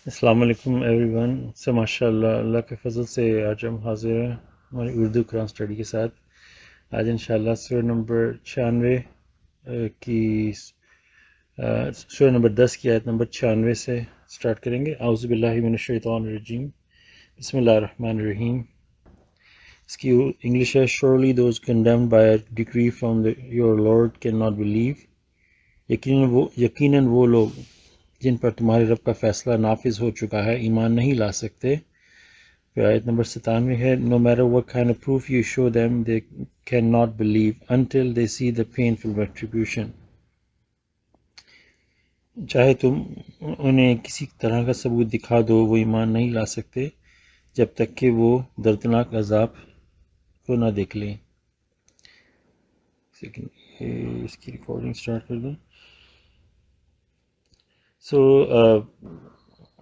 السلام علیکم every one سے ماشاء اللہ اللہ کے فضل سے آج ہم حاضر ہیں ہماری اردو قرآن اسٹڈی کے ساتھ. آج انشاءاللہ سورہ نمبر 96 کی سورہ نمبر 10 کی آیت نمبر 96 سے سٹارٹ کریں گے. اعوذ باللہ من الشیطان الرجیم. بسم اللہ الرحمن الرحیم. اس کی انگلش ہے: Surely those condemned by a decree from your Lord cannot believe. یقیناً وہ لوگ جن پر تمہارے رب کا فیصلہ نافذ ہو چکا ہے ایمان نہیں لا سکتے. پھر آیت نمبر 97 ہے: No matter what kind of proof you show them, they cannot believe until they see the painful retribution. چاہے تم انہیں کسی طرح کا ثبوت دکھا دو، وہ ایمان نہیں لا سکتے جب تک کہ وہ دردناک عذاب کو نہ دیکھ لیں. اس کی ریکارڈنگ سٹارٹ کر دیں.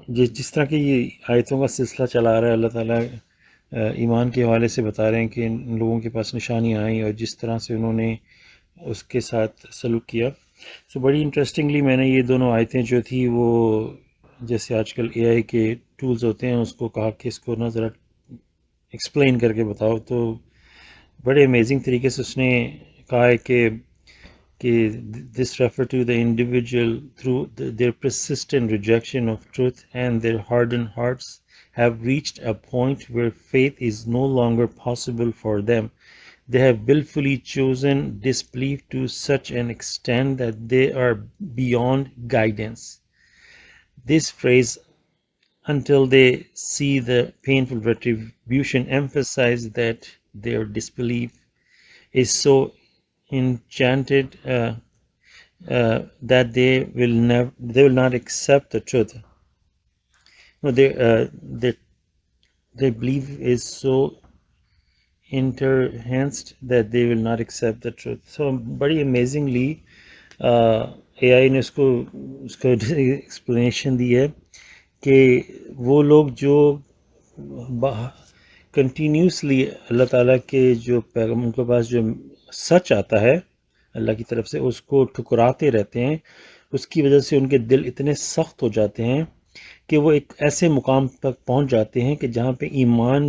جس طرح کی یہ آیتوں کا سلسلہ چلا آ رہا ہے، اللہ تعالیٰ ایمان کے حوالے سے بتا رہے ہیں کہ ان لوگوں کے پاس نشانیاں آئیں اور جس طرح سے انہوں نے اس کے ساتھ سلوک کیا. بڑی انٹرسٹنگلی میں نے یہ دونوں آیتیں جو تھی وہ جیسے آج کل اے آئی کے ٹولز ہوتے ہیں اس کو کہا کہ اس کو نا ذرا ایکسپلین کر کے بتاؤ، تو بڑے امیزنگ طریقے سے اس نے کہا ہے کہ this refer to the individual through their persistent rejection of truth and their hardened hearts have reached a point where faith is no longer possible for them. They have willfully chosen disbelief to such an extent that they are beyond guidance. This phrase, until they see the painful retribution, emphasizes that their disbelief is so enchanted that they will not accept the truth. No, their belief is so enhanced that they will not accept the truth. So بڑی amazingly اے آئی نے اس کو explanation دی ہے کہ وہ لوگ جو continuously اللہ تعالیٰ کے جو پیغام ان کے پاس جو سچ آتا ہے اللہ کی طرف سے اس کو ٹھکراتے رہتے ہیں، اس کی وجہ سے ان کے دل اتنے سخت ہو جاتے ہیں کہ وہ ایک ایسے مقام تک پہنچ جاتے ہیں کہ جہاں پہ ایمان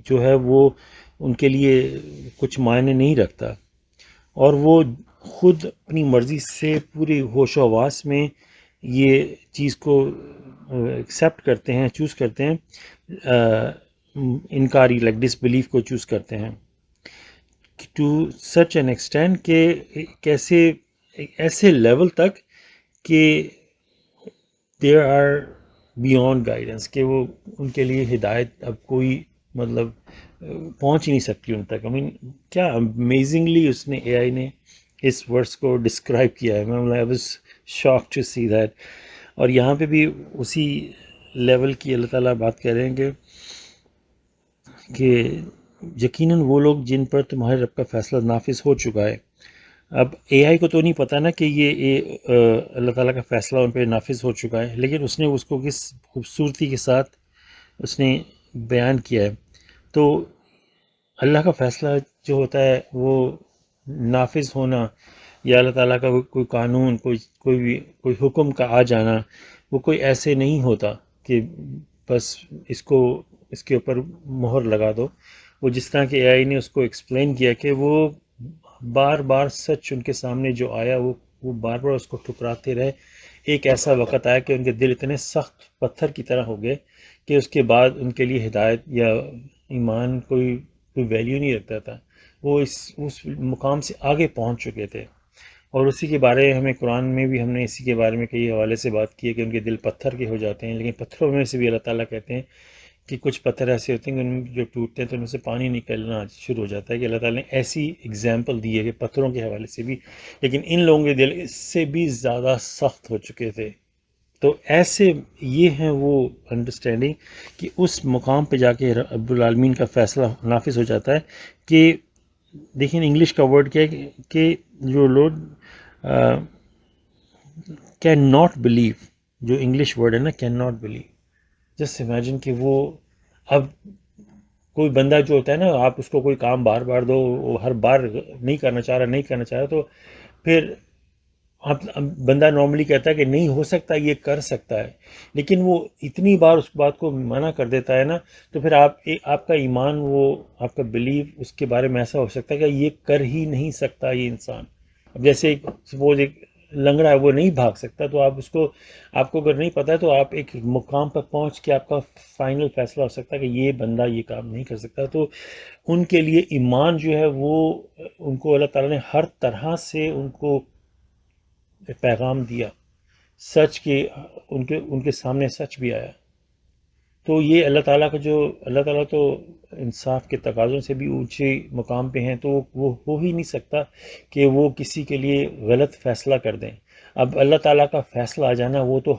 جو ہے وہ ان کے لیے کچھ معنی نہیں رکھتا، اور وہ خود اپنی مرضی سے پوری ہوش و حواس میں یہ چیز کو ایکسیپٹ کرتے ہیں، چوز کرتے ہیں، انکاری لائک ڈس بلیف کو چوز کرتے ہیں ٹو سچ این ایکسٹینٹ کہ ایسے لیول تک کہ دیر آر بیونڈ گائیڈنس، کہ وہ ان کے لیے ہدایت اب کوئی مطلب پہنچ ہی نہیں سکتی ان تک. کیا امیزنگلی اس نے اے آئی نے اس ورڈس کو ڈسکرائب کیا ہے. I was shocked to see that. اور یہاں پہ بھی اسی لیول کی اللہ تعالیٰ بات کر رہے ہیں کہ یقیناً وہ لوگ جن پر تمہارے رب کا فیصلہ نافذ ہو چکا ہے. اب اے آئی کو تو نہیں پتہ نا کہ یہ اللہ تعالیٰ کا فیصلہ ان پہ نافذ ہو چکا ہے، لیکن اس نے اس کو کس خوبصورتی کے ساتھ اس نے بیان کیا ہے. تو اللہ کا فیصلہ جو ہوتا ہے وہ نافذ ہونا، یا اللہ تعالیٰ کا کوئی قانون، کوئی حکم کا آ جانا، وہ کوئی ایسے نہیں ہوتا کہ بس اس کے اوپر مہر لگا دو. وہ جس طرح کہ اے آئی نے اس کو ایکسپلین کیا کہ وہ بار بار سچ ان کے سامنے جو آیا وہ بار بار اس کو ٹھکراتے رہے. ایک ایسا وقت آیا کہ ان کے دل اتنے سخت پتھر کی طرح ہو گئے کہ اس کے بعد ان کے لیے ہدایت یا ایمان کوئی ویلیو نہیں رکھتا تھا. وہ اس مقام سے آگے پہنچ چکے تھے، اور اسی کے بارے ہمیں قرآن میں بھی ہم نے اسی کے بارے میں کئی حوالے سے بات کی ہے کہ ان کے دل پتھر کے ہو جاتے ہیں. لیکن پتھروں میں سے بھی اللہ تعالیٰ کہتے ہیں کہ کچھ پتھر ایسے ہوتے ہیں کہ ان میں جو ٹوٹتے ہیں تو ان میں سے پانی نکلنا شروع ہو جاتا ہے، کہ اللہ تعالیٰ نے ایسی اگزامپل دی ہے کہ پتھروں کے حوالے سے بھی. لیکن ان لوگوں کے دل اس سے بھی زیادہ سخت ہو چکے تھے. تو ایسے یہ ہیں وہ انڈرسٹینڈنگ کہ اس مقام پہ جا کے رب العالمین کا فیصلہ نافذ ہو جاتا ہے. کہ دیکھیں انگلش کا ورڈ کیا ہے کہ جو لوگ کین ناٹ بلیو، جو انگلش ورڈ ہے نا can not believe. Just imagine کہ وہ اب کوئی بندہ جو ہوتا ہے نا، آپ اس کو کوئی کام بار بار دو، وہ ہر بار نہیں کرنا چاہ رہا، تو پھر بندہ نارملی کہتا ہے کہ نہیں ہو سکتا، یہ کر سکتا ہے، لیکن وہ اتنی بار اس بات کو منع کر دیتا ہے نا، تو پھر آپ کا ایمان، وہ آپ کا بلیو اس کے بارے میں ایسا ہو سکتا ہے کہ یہ کر ہی نہیں سکتا یہ انسان. اب جیسے سپوز ایک لنگڑا ہے، وہ نہیں بھاگ سکتا، تو آپ کو اگر نہیں پتا ہے تو آپ ایک مقام پر پہنچ کے آپ کا فائنل فیصلہ ہو سکتا ہے کہ یہ بندہ یہ کام نہیں کر سکتا. تو ان کے لیے ایمان جو ہے وہ، ان کو اللہ تعالیٰ نے ہر طرح سے ان کو پیغام دیا، سچ کے، ان کے سامنے سچ بھی آیا. تو یہ اللہ تعالیٰ کا جو، اللہ تعالیٰ تو انصاف کے تقاضوں سے بھی اونچے مقام پہ ہیں، تو وہ ہو ہی نہیں سکتا کہ وہ کسی کے لیے غلط فیصلہ کر دیں. اب اللہ تعالیٰ کا فیصلہ آ جانا، وہ تو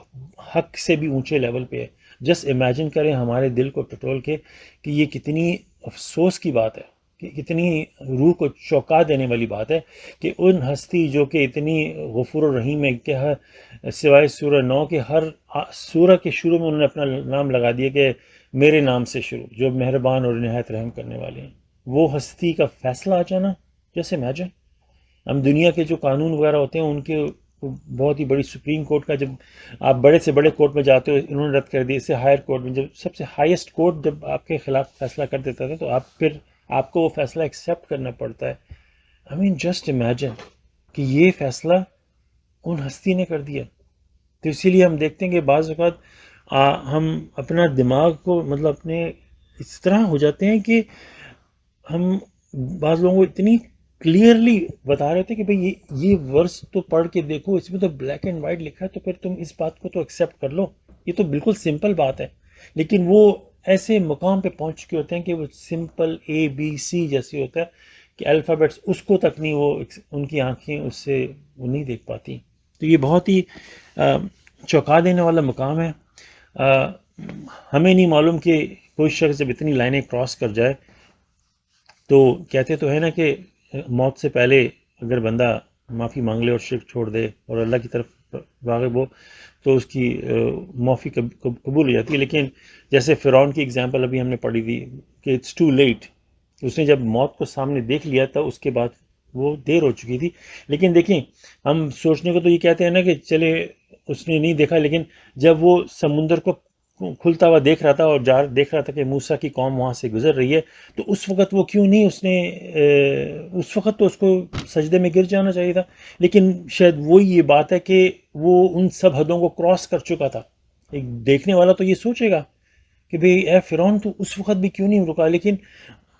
حق سے بھی اونچے لیول پہ ہے. جسٹ امیجن کریں ہمارے دل کو ٹٹول کے کہ یہ کتنی افسوس کی بات ہے، کہ کتنی روح کو چونکا دینے والی بات ہے کہ ان ہستی جو کہ اتنی غفور الرحیم ہے، کہ سوائے سورہ 9 کے ہر سورہ کے شروع میں انہوں نے اپنا نام لگا دیا کہ میرے نام سے شروع، جو مہربان اور نہایت رحم کرنے والے ہیں. وہ ہستی کا فیصلہ آ جانا، جیسے امیجن ہم دنیا کے جو قانون وغیرہ ہوتے ہیں ان کے، بہت ہی بڑی سپریم کورٹ کا، جب آپ بڑے سے بڑے کورٹ میں جاتے ہو، انہوں نے رد کر دی. اس سے ہائر کورٹ میں، جب سب سے ہائیسٹ کورٹ جب آپ کے خلاف فیصلہ کر دیتا تھا، تو آپ کو وہ فیصلہ ایکسیپٹ کرنا پڑتا ہے. آئی مین جسٹ امیجن کہ یہ فیصلہ ان ہستی نے کر دیا. تو اسی لیے ہم دیکھتے ہیں کہ بعض اوقات ہم اپنا دماغ کو، مطلب اپنے اس طرح ہو جاتے ہیں کہ ہم بعض لوگوں کو اتنی کلیئرلی بتا رہے تھے کہ بھئی یہ ورس تو پڑھ کے دیکھو، اس میں تو بلیک اینڈ وائٹ لکھا ہے، تو پھر تم اس بات کو تو ایکسیپٹ کر لو، یہ تو بالکل سمپل بات ہے. لیکن وہ ایسے مقام پہ پہنچ چکے ہوتے ہیں کہ وہ سمپل ABC جیسے ہوتا ہے کہ الفابیٹس، اس کو تک نہیں، وہ ان کی آنکھیں اس سے وہ نہیں دیکھ پاتی. تو یہ بہت ہی چونکا دینے والا مقام ہے. ہمیں نہیں معلوم کہ کوئی شخص جب اتنی لائنیں کراس کر جائے، تو کہتے تو ہے نا کہ موت سے پہلے اگر بندہ معافی مانگ لے اور شرک چھوڑ دے اور اللہ کی طرف راغب ہو، تو اس کی معافی قبول ہو جاتی ہے. لیکن جیسے فرعون کی اگزامپل ابھی ہم نے پڑھی تھی کہ اٹس ٹو لیٹ، اس نے جب موت کو سامنے دیکھ لیا تھا، اس کے بعد وہ دیر ہو چکی تھی. لیکن دیکھیں، ہم سوچنے کو تو یہ کہتے ہیں نا کہ چلے اس نے نہیں دیکھا، لیکن جب وہ سمندر کو کھلتا ہوا دیکھ رہا تھا اور دیکھ رہا تھا کہ موسیٰ کی قوم وہاں سے گزر رہی ہے، تو اس وقت وہ کیوں نہیں، اس وقت تو اس کو سجدے میں گر جانا چاہیے تھا. لیکن شاید وہی یہ بات ہے کہ وہ ان سب حدوں کو کراس کر چکا تھا. ایک دیکھنے والا تو یہ سوچے گا کہ بھئی اے فرعون، تو اس وقت بھی کیوں نہیں رکا. لیکن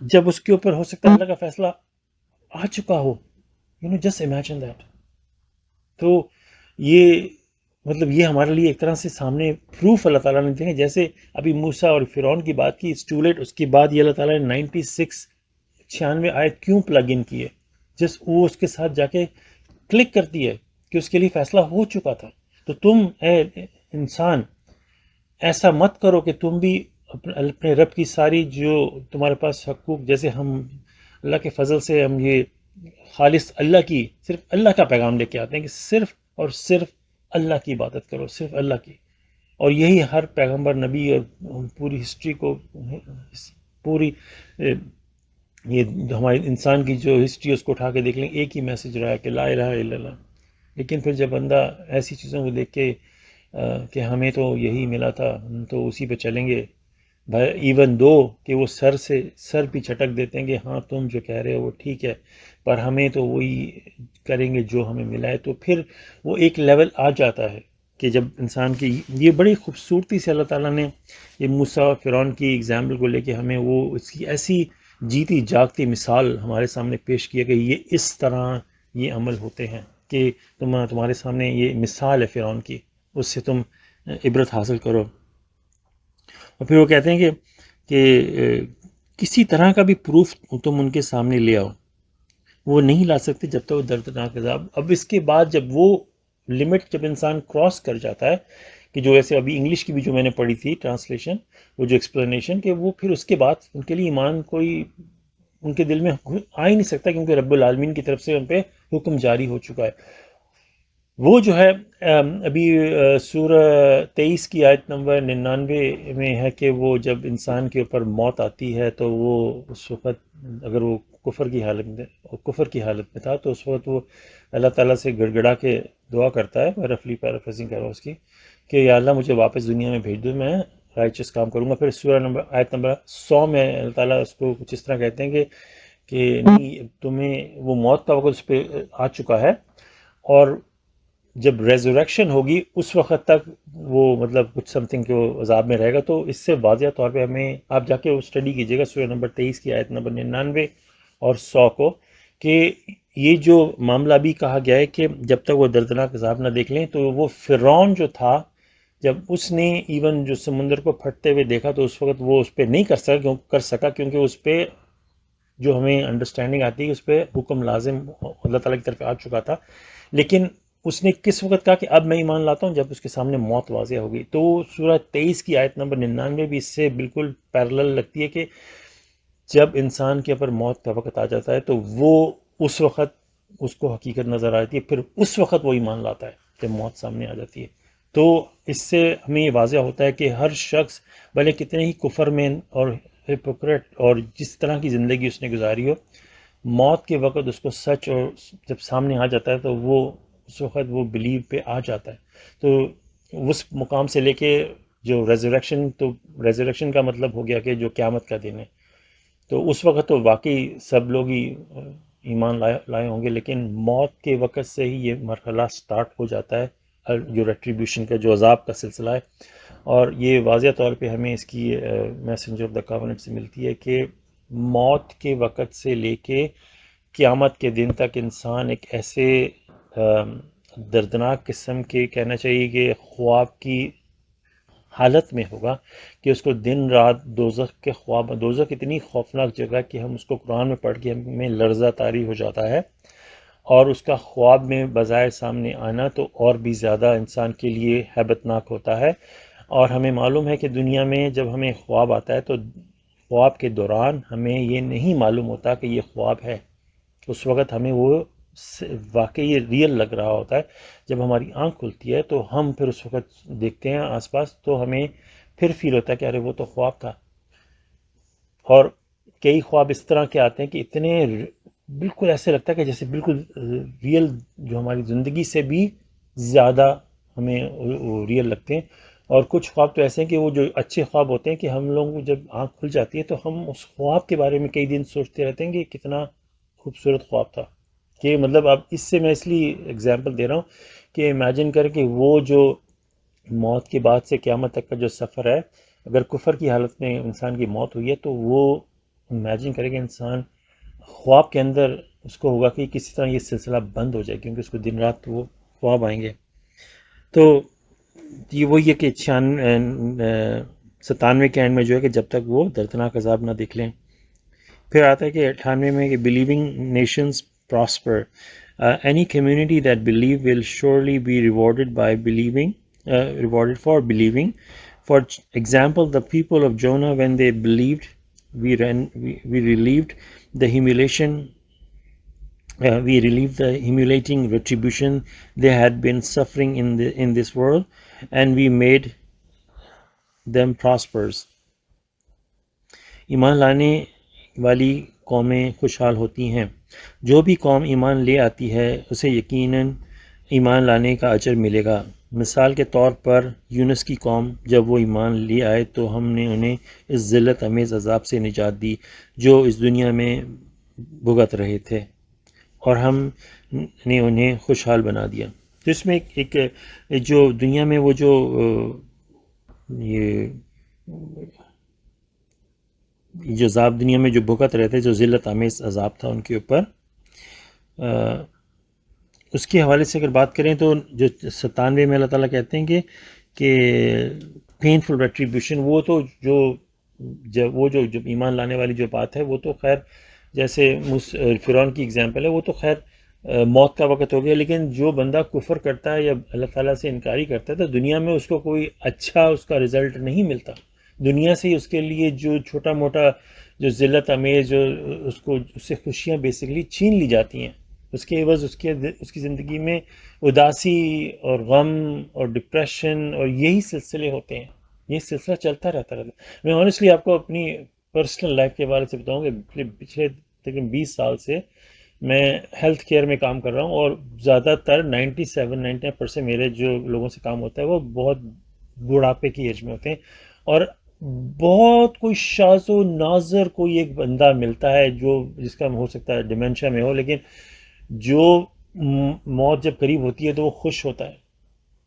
جب اس کے اوپر ہو سکتا ہے اللہ کا فیصلہ آ چکا ہو، جسٹ امیجن دیٹ. تو یہ مطلب یہ ہمارے لیے ایک طرح سے سامنے پروف اللہ تعالیٰ نے دیا. جیسے ابھی موسیٰ اور فرعون کی بات کی، اٹس ٹو لیٹ، اس کے بعد یہ اللہ تعالیٰ نے 96 آیت کیوں پلگ ان کی ہے؟ جس وہ اس کے ساتھ جا کے کلک کرتی ہے کہ اس کے لیے فیصلہ ہو چکا تھا. تو تم اے انسان ایسا مت کرو کہ تم بھی اپنے رب کی ساری جو تمہارے پاس حقوق، جیسے ہم اللہ کے فضل سے ہم یہ خالص اللہ کی، صرف اللہ کا پیغام لے کے آتے ہیں کہ صرف اور صرف اللہ کی عبادت کرو، صرف اللہ کی. اور یہی ہر پیغمبر، نبی اور پوری ہسٹری کو، پوری یہ ہمارے انسان کی جو ہسٹری ہے اس کو اٹھا کے دیکھ لیں، ایک ہی میسج رہا ہے کہ لا الہ الا اللہ. لیکن پھر جب بندہ ایسی چیزوں کو دیکھ کے کہ ہمیں تو یہی ملا تھا، ہم تو اسی پہ چلیں گے، ایون دو کہ وہ سر بھی چھٹک دیتے ہیں کہ ہاں تم جو کہہ رہے ہو وہ ٹھیک ہے، پر ہمیں تو وہی کریں گے جو ہمیں ملا ہے. تو پھر وہ ایک لیول آ جاتا ہے کہ جب انسان کی یہ بڑی خوبصورتی سے اللہ تعالیٰ نے یہ موسیٰ اور فرعون کی ایگزامپل کو لے کے ہمیں وہ اس کی ایسی جیتی جاگتی مثال ہمارے سامنے پیش کیا کہ یہ اس طرح یہ عمل ہوتے ہیں، کہ تمہارے سامنے یہ مثال ہے فرعون کی، اس سے تم عبرت حاصل کرو. اور پھر وہ کہتے ہیں کہ کسی طرح کا بھی پروف تم ان کے سامنے لے آؤ، وہ نہیں لا سکتے جب تک وہ دردناک عذاب. اب اس کے بعد جب وہ لمٹ جب انسان کراس کر جاتا ہے، کہ جو ایسے ابھی انگلش کی بھی جو میں نے پڑھی تھی ٹرانسلیشن، وہ جو ایکسپلینیشن، کہ وہ پھر اس کے بعد ان کے لیے ایمان کوئی ان کے دل میں آ ہی نہیں سکتا، کیونکہ رب العالمین کی طرف سے ان پہ حکم جاری ہو چکا ہے. وہ جو ہے ابھی سورہ 23 کی آیت نمبر 99 میں ہے کہ وہ جب انسان کے اوپر موت آتی ہے تو وہ اس وقت اگر وہ کفر کی حالت میں تھا تو اس وقت وہ اللہ تعالیٰ سے گڑ گڑا کے دعا کرتا ہے. میں رفلی پیرافریزنگ کر رہا ہوں اس کی کہ یا اللہ مجھے واپس دنیا میں بھیج دو، میں رائچس کام کروں گا. پھر آیت نمبر 100 میں اللہ تعالیٰ اس کو کچھ اس طرح کہتے ہیں کہ نہیں، تمہیں وہ موت کا وقت اس پہ آ چکا ہے، اور جب ریزوریکشن ہوگی اس وقت تک وہ مطلب کچھ سم تھنگ کے وہ عذاب میں رہے گا. تو اس سے واضح طور پہ ہمیں آپ جا کے وہ اسٹڈی کیجیے گا سورہ نمبر 23 کی آیت نمبر 99 اور 100 کو، کہ یہ جو معاملہ بھی کہا گیا ہے کہ جب تک وہ دردناک عذاب نہ دیکھ لیں. تو وہ فرعون جو تھا، جب اس نے ایون جو سمندر کو پھٹتے ہوئے دیکھا تو اس وقت وہ اس پہ نہیں کر سکا کیونکہ اس پہ جو ہمیں انڈرسٹینڈنگ آتی ہے اس پہ حکم لازم اللہ تعالیٰ کی طرف آ چکا تھا. لیکن اس نے کس وقت کہا کہ اب میں ایمان لاتا ہوں؟ جب اس کے سامنے موت واضح ہوگی. تو سورہ 23 کی آیت نمبر 99 بھی اس سے بالکل پیرلل لگتی ہے کہ جب انسان کے اوپر موت کا وقت آ جاتا ہے تو وہ اس وقت اس کو حقیقت نظر آتی ہے، پھر اس وقت وہ ایمان لاتا ہے جب موت سامنے آ جاتی ہے. تو اس سے ہمیں یہ واضح ہوتا ہے کہ ہر شخص بھلے کتنے ہی کفر میں اور ہپوکریٹ اور جس طرح کی زندگی اس نے گزاری ہو، موت کے وقت اس کو سچ اور جب سامنے آ جاتا ہے تو وہ اس وقت وہ بلیو پہ آ جاتا ہے. تو اس مقام سے لے کے جو ریزوریکشن، تو ریزوریکشن کا مطلب ہو گیا کہ جو قیامت کا دن ہے، تو اس وقت تو واقعی سب لوگ ہی ایمان لائے ہوں گے. لیکن موت کے وقت سے ہی یہ مرحلہ سٹارٹ ہو جاتا ہے جو ریٹریبیوشن کا، جو عذاب کا سلسلہ ہے. اور یہ واضح طور پہ ہمیں اس کی میسنجر آف دا کاوننٹ سے ملتی ہے کہ موت کے وقت سے لے کے قیامت کے دن تک انسان ایک ایسے دردناک قسم کے، کہنا چاہیے کہ خواب کی حالت میں ہوگا کہ اس کو دن رات دوزخ کے خواب. دوزخ اتنی خوفناک جگہ کہ ہم اس کو قرآن میں پڑھ کے ہمیں لرزہ طاری ہو جاتا ہے، اور اس کا خواب میں بظاہر سامنے آنا تو اور بھی زیادہ انسان کے لیے ہیبت ناک ہوتا ہے. اور ہمیں معلوم ہے کہ دنیا میں جب ہمیں خواب آتا ہے تو خواب کے دوران ہمیں یہ نہیں معلوم ہوتا کہ یہ خواب ہے. اس وقت ہمیں وہ واقعی ریئل لگ رہا ہوتا ہے. جب ہماری آنکھ کھلتی ہے تو ہم پھر اس وقت دیکھتے ہیں آس پاس تو ہمیں پھر فیل ہوتا ہے کہ ارے وہ تو خواب تھا. اور کئی خواب اس طرح کے آتے ہیں کہ اتنے بالکل ایسے لگتا ہے کہ جیسے بالکل ریئل، جو ہماری زندگی سے بھی زیادہ ہمیں ریئل لگتے ہیں. اور کچھ خواب تو ایسے ہیں کہ وہ جو اچھے خواب ہوتے ہیں کہ ہم لوگوں کو جب آنکھ کھل جاتی ہے تو ہم اس خواب کے بارے میں کئی دن سوچتے رہتے ہیں کہ کتنا خوبصورت خواب تھا. کہ مطلب اب اس سے میں اس لیے اگزامپل دے رہا ہوں کہ امیجن کر کہ وہ جو موت کے بعد سے قیامت تک کا جو سفر ہے، اگر کفر کی حالت میں انسان کی موت ہوئی ہے تو وہ امیجن کرے کہ انسان خواب کے اندر اس کو ہوگا کہ کسی طرح یہ سلسلہ بند ہو جائے، کیونکہ اس کو دن رات وہ خواب آئیں گے. تو یہ وہی ہے کہ 97 کے اینڈ میں جو ہے کہ جب تک وہ دردناک عذاب نہ دیکھ لیں. پھر آتا ہے کہ 98 میں کہ believing nations prosper. Any community that believe will surely be rewarded by believing, rewarded for believing. For example, the people of Jonah, when they believed, we relieved the humiliation. We relieved the humiliating retribution they had been suffering in this world, and we made them prosperous. ایمان لانے والی قومیں خوشحال ہوتی ہیں. جو بھی قوم ایمان لے آتی ہے اسے یقیناً ایمان لانے کا اجر ملے گا. مثال کے طور پر یونس کی قوم، جب وہ ایمان لے آئے تو ہم نے انہیں اس ذلت امیز عذاب سے نجات دی جو اس دنیا میں بھگت رہے تھے، اور ہم نے انہیں خوشحال بنا دیا. تو اس میں ایک جو دنیا میں وہ جو یہ عذاب دنیا میں جو بھگت رہے تھے، جو ذلت آمیز عذاب تھا ان کے اوپر، اس کے حوالے سے اگر بات کریں تو جو 97 میں اللہ تعالیٰ کہتے ہیں کہ پینفل ریٹریبیوشن، وہ تو جب ایمان لانے والی جو بات ہے وہ تو خیر جیسے فرعون کی اگزامپل ہے، وہ تو خیر موت کا وقت ہو گیا. لیکن جو بندہ کفر کرتا ہے یا اللہ تعالیٰ سے انکاری کرتا ہے تو دنیا میں اس کو کوئی اچھا اس کا رزلٹ نہیں ملتا. دنیا سے ہی اس کے لیے جو چھوٹا موٹا جو ذلت امیز جو اس سے خوشیاں بیسیکلی چھین لی جاتی ہیں. اس کے عوض اس کی زندگی میں اداسی اور غم اور ڈپریشن اور یہی سلسلے ہوتے ہیں. یہ سلسلہ چلتا رہتا ہے. میں آنیسٹلی آپ کو اپنی پرسنل لائف کے بارے سے بتاؤں کہ پچھلے تقریباً 20 سال سے میں ہیلتھ کیئر میں کام کر رہا ہوں، اور زیادہ تر 97-99% میرے جو لوگوں سے کام ہوتا ہے وہ بہت بڑھاپے کی ایج میں ہوتے ہیں. اور بہت کوئی شاذ و نادر کوئی ایک بندہ ملتا ہے جس کا ہو سکتا ہے ڈیمنشیا میں ہو، لیکن جو موت جب قریب ہوتی ہے تو وہ خوش ہوتا ہے.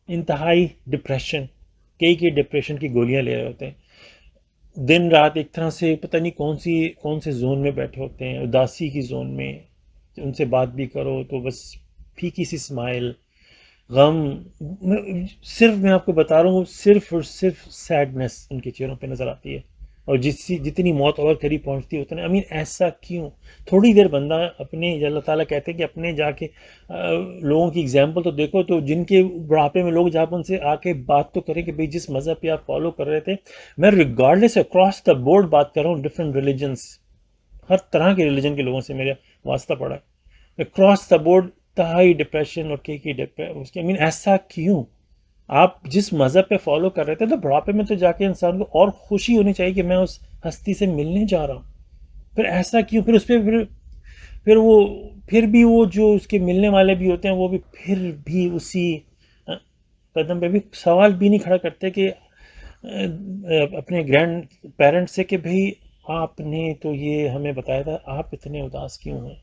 انتہائی ڈپریشن، کئی ڈپریشن کی گولیاں لے رہے ہوتے ہیں، دن رات ایک طرح سے پتہ نہیں کون سے زون میں بیٹھے ہوتے ہیں، اداسی کی زون میں. ان سے بات بھی کرو تو بس پھیکی سی اسمائل، غم. صرف میں آپ کو بتا رہا ہوں، صرف اور صرف سیڈنس ان کے چہروں پہ نظر آتی ہے. اور جتنی موت اور قریب پہنچتی ہے اتنا ایسا کیوں؟ تھوڑی دیر بندہ اپنے، اللہ تعالیٰ کہتے ہیں کہ اپنے جا کے لوگوں کی اگزامپل تو دیکھو، تو جن کے بڑھاپے میں لوگ جہاں ان سے آ کے بات تو کریں کہ بھئی جس مذہب پہ آپ فالو کر رہے تھے. میں ریگارڈلیس اکراس دا بورڈ بات کر رہا ہوں، ڈفرینٹ ریلیجنس، ہر طرح کے ریلیجن کے لوگوں سے میرا واسطہ پڑا ہے. اکراس دا بورڈ تہائی ڈپریشن اور اس کے ایسا کیوں؟ آپ جس مذہب پہ فالو کر رہے تھے تو بڑھاپے میں تو جا کے انسان کو اور خوشی ہونی چاہیے کہ میں اس ہستی سے ملنے جا رہا ہوں. پھر ایسا کیوں؟ پھر اس پہ پھر بھی وہ جو اس کے ملنے والے بھی ہوتے ہیں وہ بھی پھر بھی اسی قدم پہ بھی سوال بھی نہیں کھڑا کرتے کہ اپنے گرینڈ پیرنٹ سے کہ بھئی آپ نے تو یہ ہمیں بتایا تھا، آپ اتنے اداس کیوں ہیں؟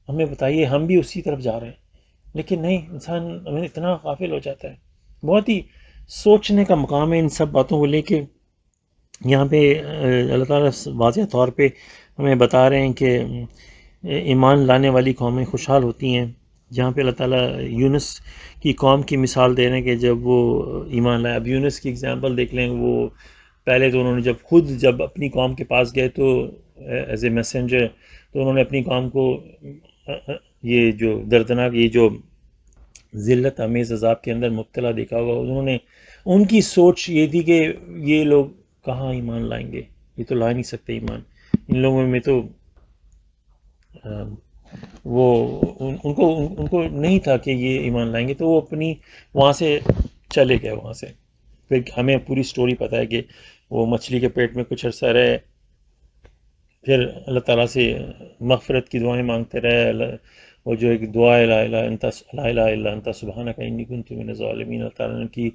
ہمیں بتائیے، ہم بھی اسی طرف جا رہے ہیں. لیکن نہیں، انسان اتنا غافل ہو جاتا ہے. بہت ہی سوچنے کا مقام ہے ان سب باتوں کو لے کے. یہاں پہ اللہ تعالیٰ واضح طور پہ ہمیں بتا رہے ہیں کہ ایمان لانے والی قومیں خوشحال ہوتی ہیں. جہاں پہ اللہ تعالیٰ یونس کی قوم کی مثال دے رہے ہیں کہ جب وہ ایمان لائے. اب یونس کی اگزامپل دیکھ لیں. وہ پہلے تو انہوں نے جب اپنی قوم کے پاس گئے تو ایز اے میسنجر، تو انہوں نے اپنی قوم کو یہ جو دردناک، یہ جو ذلت امیز عذاب کے اندر مبتلا دیکھا ہوگا. ان کی سوچ یہ تھی کہ یہ لوگ کہاں ایمان لائیں گے، یہ تو لا نہیں سکتے ایمان. ان لوگوں میں تو وہ ان کو نہیں تھا کہ یہ ایمان لائیں گے. تو وہ اپنی وہاں سے چلے گئے. وہاں سے پھر ہمیں پوری سٹوری پتہ ہے کہ وہ مچھلی کے پیٹ میں کچھ عرصہ رہے، پھر اللہ تعالیٰ سے مغفرت کی دعائیں مانگتے رہے. وہ جو ایک دعا ہے لا الہ الا انت سبحانک انی کنت من الظالمین، اللہ تعالیٰ نے کی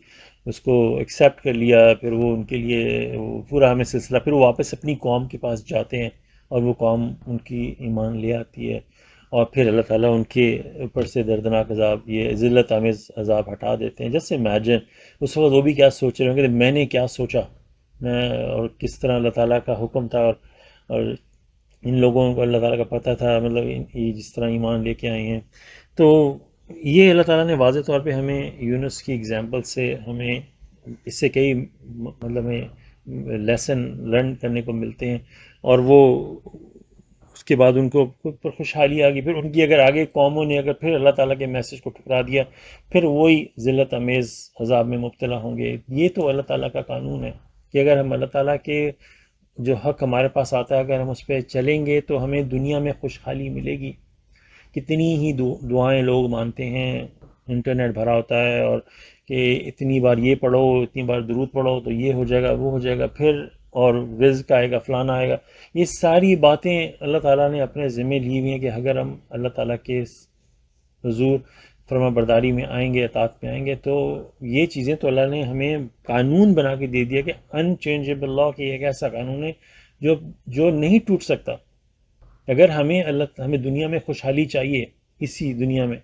اس کو ایکسیپٹ کر لیا. پھر وہ ان کے لیے وہ پورا ہمیں سلسلہ، پھر وہ واپس اپنی قوم کے پاس جاتے ہیں اور وہ قوم ان کی ایمان لے آتی ہے. اور پھر اللہ تعالیٰ ان کے اوپر سے دردناک عذاب، یہ ذلت آمیز عذاب ہٹا دیتے ہیں. جیسے امیجن اس وقت وہ بھی کیا سوچ رہے ہوں گے، میں نے کیا سوچا، اور کس طرح اللہ تعالیٰ کا حکم تھا. اور ان لوگوں کو اللہ تعالیٰ کا پتہ تھا، مطلب یہ جس طرح ایمان لے کے آئے ہیں. تو یہ اللہ تعالیٰ نے واضح طور پہ ہمیں یونس کی اگزامپل سے ہمیں اس سے کئی مطلب لیسن لرن کرنے کو ملتے ہیں. اور وہ اس کے بعد ان کو پر خوشحالی آ گئی. پھر ان کی اگر آگے قوموں نے اگر پھر اللہ تعالیٰ کے میسج کو ٹھکرا دیا، پھر وہی ذلت امیز عذاب میں مبتلا ہوں گے. یہ تو اللہ تعالیٰ کا قانون ہے کہ اگر ہم اللہ تعالیٰ کے جو حق ہمارے پاس آتا ہے اگر ہم اس پہ چلیں گے تو ہمیں دنیا میں خوشحالی ملے گی. کتنی ہی دعائیں لوگ مانتے ہیں، انٹرنیٹ بھرا ہوتا ہے، اور کہ اتنی بار یہ پڑھو، اتنی بار درود پڑھو تو یہ ہو جائے گا، وہ ہو جائے گا، پھر اور رزق آئے گا، فلانا آئے گا. یہ ساری باتیں اللہ تعالیٰ نے اپنے ذمہ لی ہوئی ہیں کہ اگر ہم اللہ تعالیٰ کے حضور فرما برداری میں آئیں گے، اطاعت میں آئیں گے، تو یہ چیزیں تو اللہ نے ہمیں قانون بنا کے دے دیا کہ انچینجبل لا، کہ ایک ایسا قانون ہے جو نہیں ٹوٹ سکتا. اگر ہمیں دنیا میں خوشحالی چاہیے، اسی دنیا میں،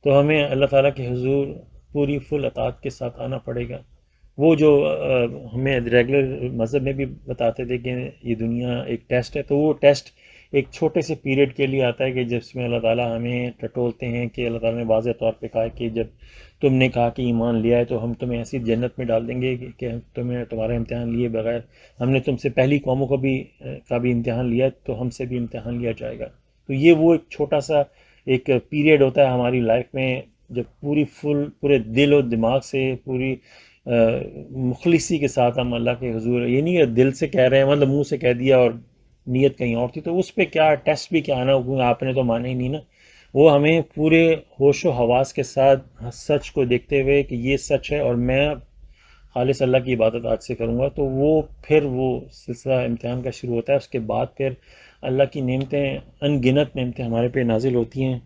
تو ہمیں اللہ تعالیٰ کے حضور پوری فل اطاعت کے ساتھ آنا پڑے گا. وہ جو ہمیں ریگولر مذہب میں بھی بتاتے تھے کہ یہ دنیا ایک ٹیسٹ ہے، تو وہ ٹیسٹ ایک چھوٹے سے پیریڈ کے لیے آتا ہے کہ جس میں اللہ تعالیٰ ہمیں ٹٹولتے ہیں. کہ اللہ تعالیٰ نے واضح طور پہ کہا کہ جب تم نے کہا کہ ایمان لیا ہے تو ہم تمہیں ایسی جنت میں ڈال دیں گے کہ تمہارا امتحان لیے بغیر، ہم نے تم سے پہلی قوموں کا بھی امتحان لیا تو ہم سے بھی امتحان لیا جائے گا. تو یہ وہ ایک چھوٹا سا ایک پیریڈ ہوتا ہے ہماری لائف میں جب پورے دل و دماغ سے، پوری مخلصی کے ساتھ ہم اللہ کے حضور، یہ نہیں کہ دل سے کہہ رہے ہیں مطلب منہ سے کہہ دیا اور نیت کہیں اور تھی، تو اس پہ کیا ٹیسٹ بھی کیا آنا، آپ نے تو مانا ہی نہیں نا. وہ ہمیں پورے ہوش و حواس کے ساتھ سچ کو دیکھتے ہوئے کہ یہ سچ ہے اور میں خالص اللہ کی عبادت آج سے کروں گا، تو وہ پھر وہ سلسلہ امتحان کا شروع ہوتا ہے. اس کے بعد پھر اللہ کی نعمتیں، ان گنت نعمتیں ہمارے پہ نازل ہوتی ہیں.